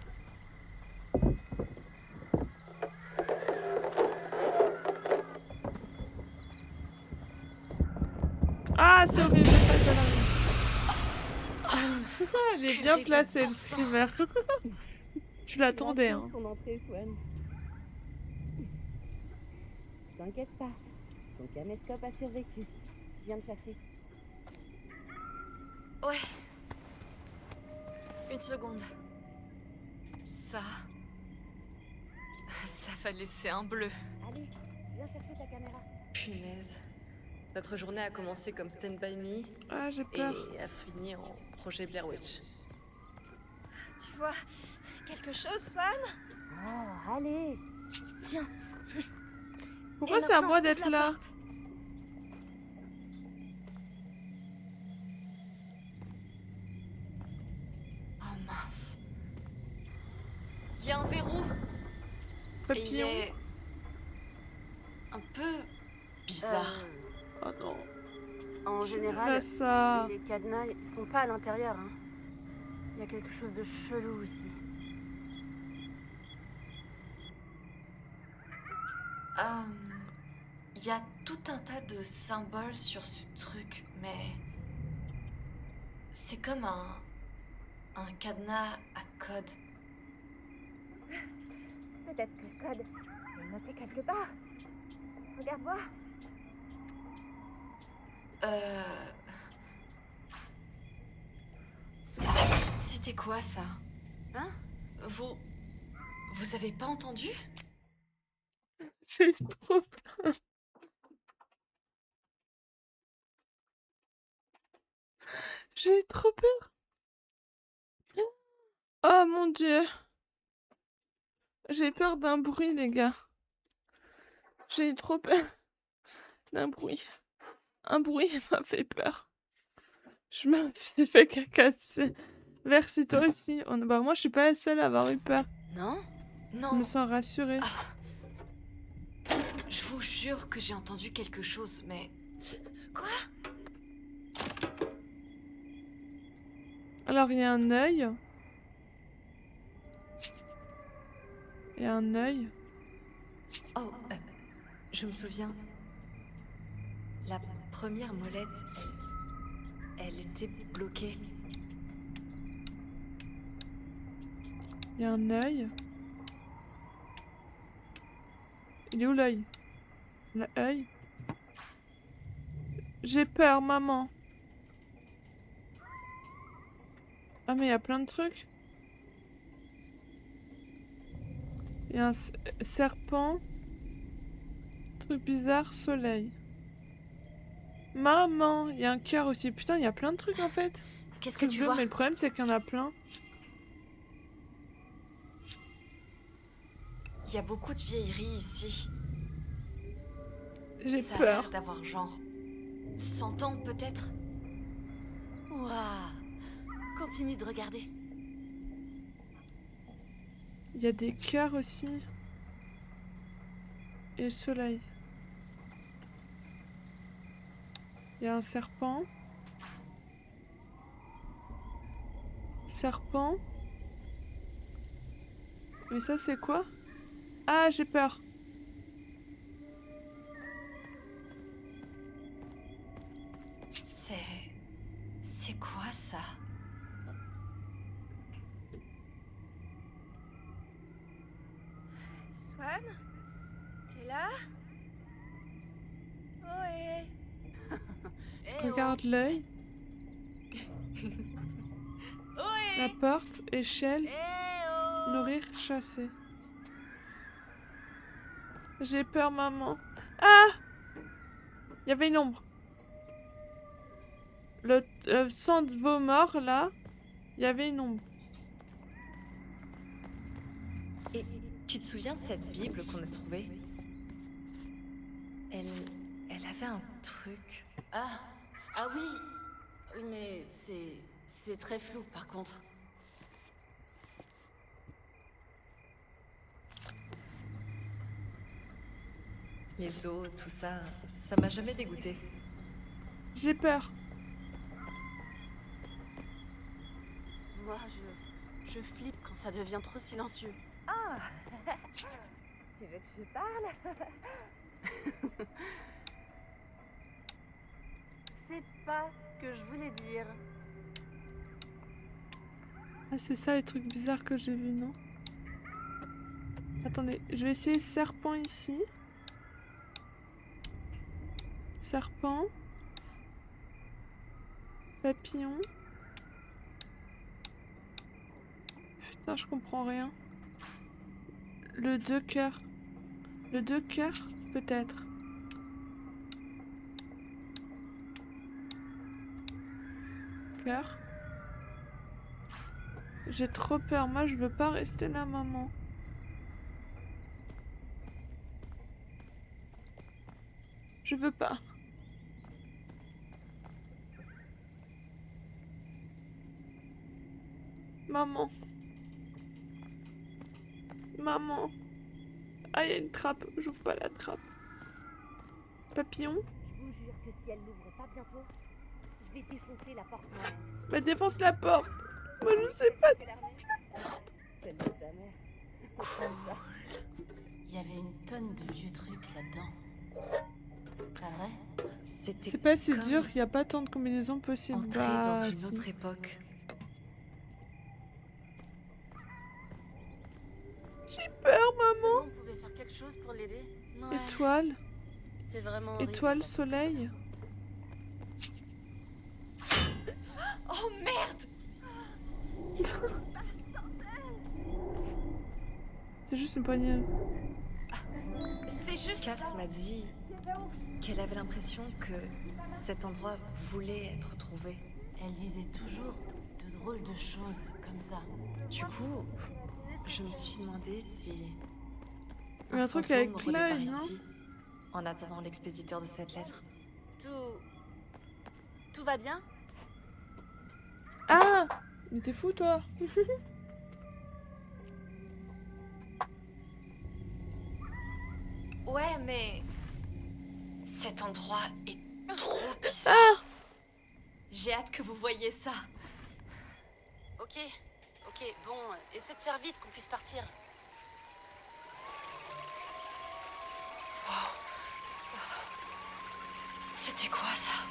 Ah, c'est horrible, j'ai pas été là. Elle est bien placée, le streamer. Tu l'attendais, hein. Ton entrée, Swan. T'inquiète pas, ton caméscope a survécu. Viens me chercher. Ouais. Une seconde. Ça va laisser un bleu. Allez, viens chercher ta caméra. Punaise. Notre journée a commencé comme Stand By Me Ah, j'ai peur. et a fini en projet Blair Witch. Tu vois quelque chose, Swan? Oh, allez. Tiens. Pourquoi Et c'est à moi maintenant, d'être ouvre la là? porte. Oh mince. Il y a un verrou. Et il Papillon. est un peu bizarre. Oh non. En Là, général, ça. les cadenas ils sont pas à l'intérieur. Hein. Il y a quelque chose de chelou aussi. Il y a tout un tas de symboles sur ce truc, mais c'est comme un cadenas à code. Peut-être que le code est noté quelque part. Regarde voir. C'était quoi ça? Hein? Vous avez pas entendu? J'ai trop peur. J'ai trop peur. Oh mon dieu. J'ai peur d'un bruit, les gars. J'ai trop peur d'un bruit. Un bruit m'a fait peur. Je me suis fait caca dessus. Merci, toi aussi. Bah, moi, je suis pas la seule à avoir eu peur. Non? Je Non, me sens rassurée. je vous jure que j'ai entendu quelque chose, mais Alors, il y a un œil. Il y a un œil. oh, je me souviens. La première molette, elle était bloquée. Il y a un œil. Il est où l'œil? L'œil. J'ai peur, maman. Ah, mais il y a plein de trucs. Il y a un serpent. Truc bizarre, soleil. Maman, il y a un cœur aussi. Putain, il y a plein de trucs en fait. Qu'est-ce que Truc tu bleu, vois? mais le problème c'est qu'il y en a plein. Il y a beaucoup de vieilleries ici. J'ai Ça a peur. l'air d'avoir genre 100 ans peut-être. Waouh! Continue de regarder. Il y a des cœurs aussi. Et le soleil. Il y a un serpent. Serpent. Mais ça c'est quoi? Ah, j'ai peur. C'est quoi ça? Swan? T'es là? Ouais. Regarde l'œil. La porte, échelle, nourrir, chasser. J'ai peur, maman. Ah! Il y avait une ombre. Le sang de vos morts, là, il y avait une ombre. Et tu te souviens de cette Bible qu'on a trouvée? Elle avait un truc. Ah, ah oui. Oui, mais c'est très flou par contre. Les os, tout ça, ça m'a jamais dégoûté. J'ai peur. Moi, je flippe quand ça devient trop silencieux. Ah Tu veux que je parle C'est pas ce que je voulais dire. Ah, c'est ça les trucs bizarres que j'ai vus, non? Attendez, je vais essayer serpent ici. Serpent. Papillon. Putain, je comprends rien. Le 2 cœurs. Le 2 cœurs, peut-être. Cœur. J'ai trop peur. Moi, je veux pas rester là, maman. Je veux pas. Maman. Maman. Ah, il y a une trappe. J'ouvre pas la trappe. Papillon. Je vous jure que si elle n'ouvre pas bientôt, je vais défoncer la porte moi-même. Bah, défonce la porte. Moi, je sais pas. Celle de ta mère. Il y avait une tonne de vieux trucs là-dedans. Pas vrai? C'était C'est pas si comme dur. Il y a pas tant de combinaisons possibles. entrer Bah, dans une si. autre époque. J'ai peur, maman. Seulement on pouvait faire quelque chose pour l'aider. Ouais, Étoile. c'est vraiment horrible Étoile, quand on pense soleil. Oh merde! C'est juste une poignée. C'est juste. Kat m'a dit qu'elle avait l'impression que cet endroit voulait être trouvé. ça. Elle disait toujours de drôles de choses comme ça. Du coup, je me suis demandé si. Il y a un truc fantôme avec rôdait l'œil, par non? ici, en attendant l'expéditeur de cette lettre. Tout va bien? Ah! Mais t'es fou, toi? Ouais, mais. Cet endroit est trop bizarre. Ah! J'ai hâte que vous voyiez ça. Ok, bon, essaie de faire vite qu'on puisse partir. C'était quoi ça?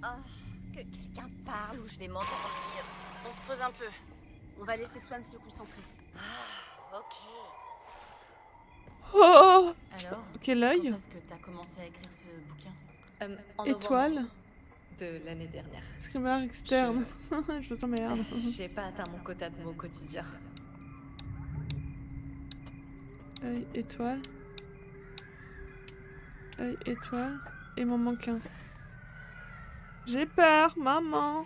Oh, que quelqu'un parle ou je vais m'endormir. On se pose un peu. On va laisser Swan se concentrer. Ah, ok. Oh! Alors, Quel quand œil? est-ce que t'as commencé à écrire ce bouquin? En Étoile. novembre de l'année dernière. Screamer externe. Je t'emmerde. J'ai pas atteint mon quota de mots quotidiens. Œil, étoile. Œil, étoile. Et il m'en manque un. J'ai peur, maman.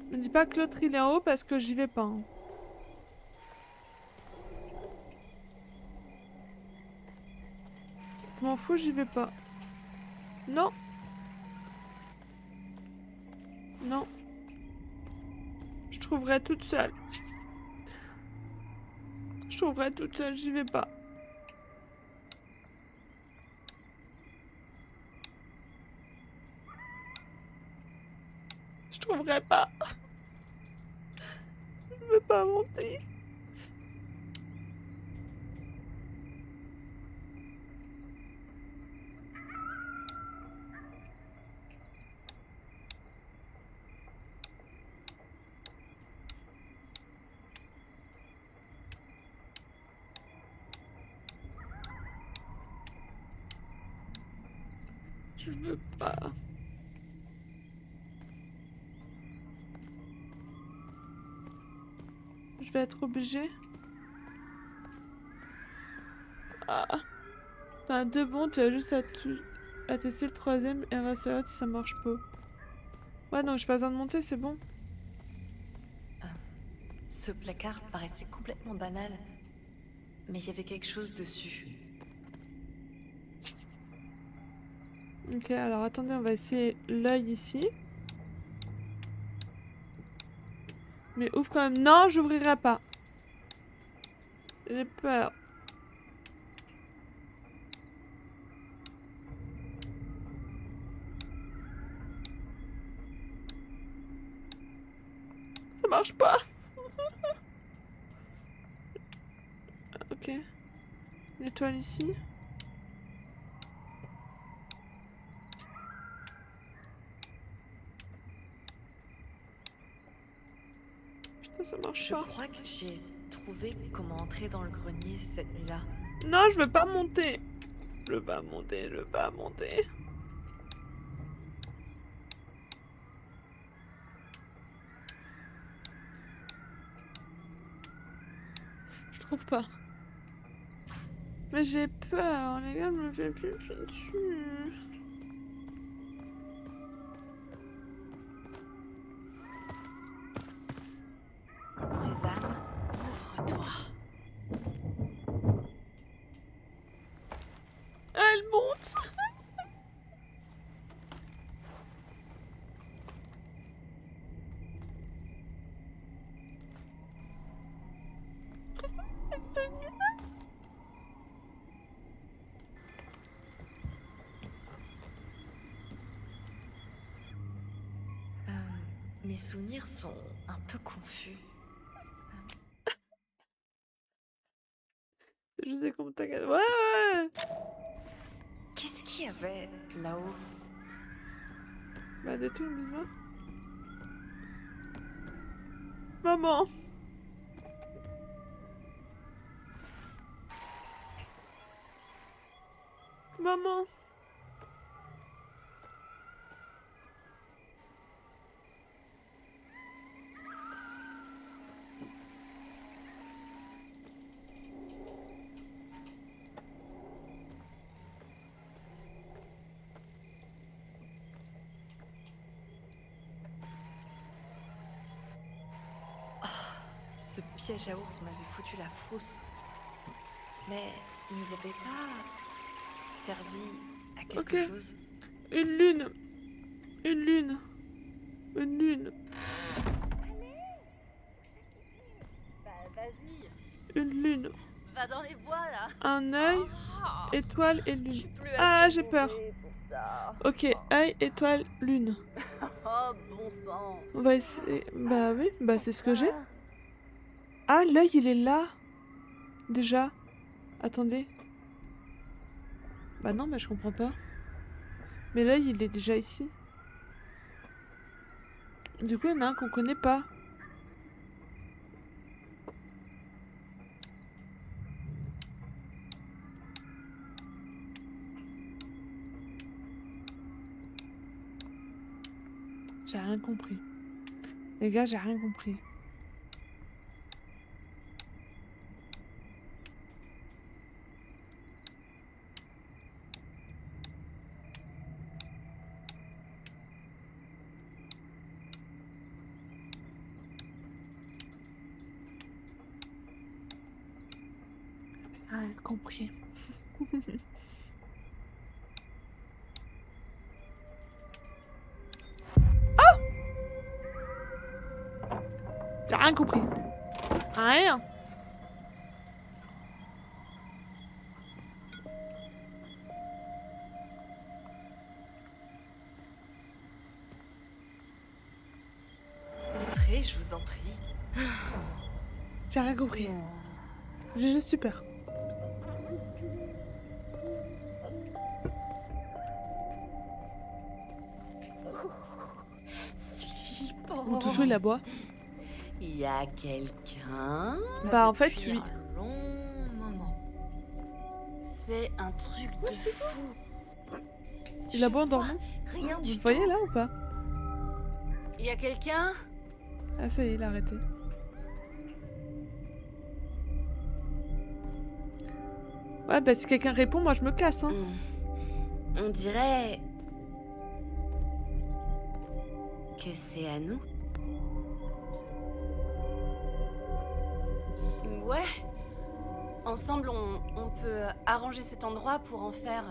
Me dis pas que l'autre il est en haut parce que j'y vais pas. Hein. Je m'en fous, j'y vais pas. Non. Non. Je trouverai toute seule. Je trouverai toute seule, j'y vais pas. Je trouverai pas. Je veux pas monter. Je veux pas. Je vais être obligée. Ah. T'as 2 bons, tu as juste à tester le 3e et inverser l'autre si ça marche pas. Ouais, non, j'ai pas besoin de monter, c'est bon. Ce placard paraissait complètement banal, mais il y avait quelque chose dessus. Ok, alors attendez, on va essayer l'œil ici. Mais ouvre quand même. Non, j'ouvrirai pas. J'ai peur. Ça marche pas. Ok. Une étoile ici. Putain, ça marche Je pas. crois que j'ai trouvé comment entrer dans le grenier cette nuit-là. Non, je veux pas monter. Je veux pas monter, je veux pas monter. Je trouve pas. Mais j'ai peur, les gars, me fait plus dessus. Sésame, ouvre-toi. Elle monte. Mes souvenirs sont un peu confus. Je sais comment t'as gagné. Ouais. Qu'est-ce qu'il y avait là-haut? Bah des trucs bizarres. Maman. Maman. Ce piège à ours m'avait foutu la frousse. Mais il nous avait pas servi à quelque Ok. chose. Une lune. Une lune. Une lune. Bah vas-y, Une lune. va dans les bois là. Un œil, Oh, étoile et je lune. suis plus Ah, assez j'ai peur. bourrée pour ça. Ok, œil, étoile, lune. Oh bon sang. On va essayer. Bah oui, bah c'est ce que j'ai. Ah, l'œil il est là. Déjà. Attendez. Bah non, bah je comprends pas. Mais l'œil il est déjà ici. Du coup, il y en a un qu'on connaît pas. J'ai rien compris. Les gars, j'ai rien compris. J'ai rien compris. J'ai rien compris. Rien. Entrez, je vous en prie. J'ai rien compris. J'ai juste eu peur. Mon toutou il aboie. Il y a quelqu'un? Bah en fait, Depuis oui. un long moment. C'est un truc de fou. Il a Je beau endormir. vois rien Vous du le voyez tout. là ou pas? Y a quelqu'un? Ah ça y est, il a arrêté. Ouais, bah si quelqu'un répond, moi je me casse, hein. On dirait que c'est à nous. Ouais. Ensemble, on peut arranger cet endroit pour en faire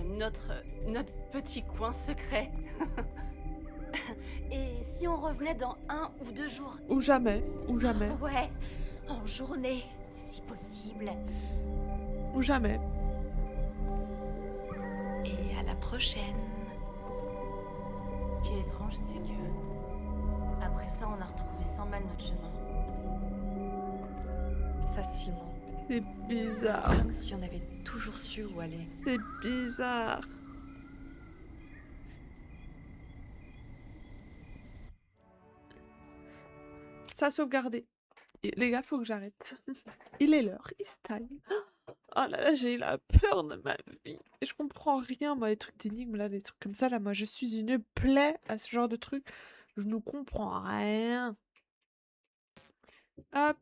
notre petit coin secret. Et si on revenait dans 1 ou 2 jours? Ou jamais, ou jamais, Ouais, en journée, si possible. ou jamais. Et à la prochaine. Ce qui est étrange, c'est que après ça, on a retrouvé sans mal notre chemin. Facilement. C'est bizarre, Comme si on avait toujours su où aller. c'est bizarre. Ça sauvegardé. Et les gars, faut que j'arrête. Il est l'heure, it's time. Oh là là, j'ai eu la peur de ma vie. Et je comprends rien, moi, les trucs d'énigmes, là, les trucs comme ça, là. Moi, je suis une plaie à ce genre de trucs. Je ne comprends rien. Hop.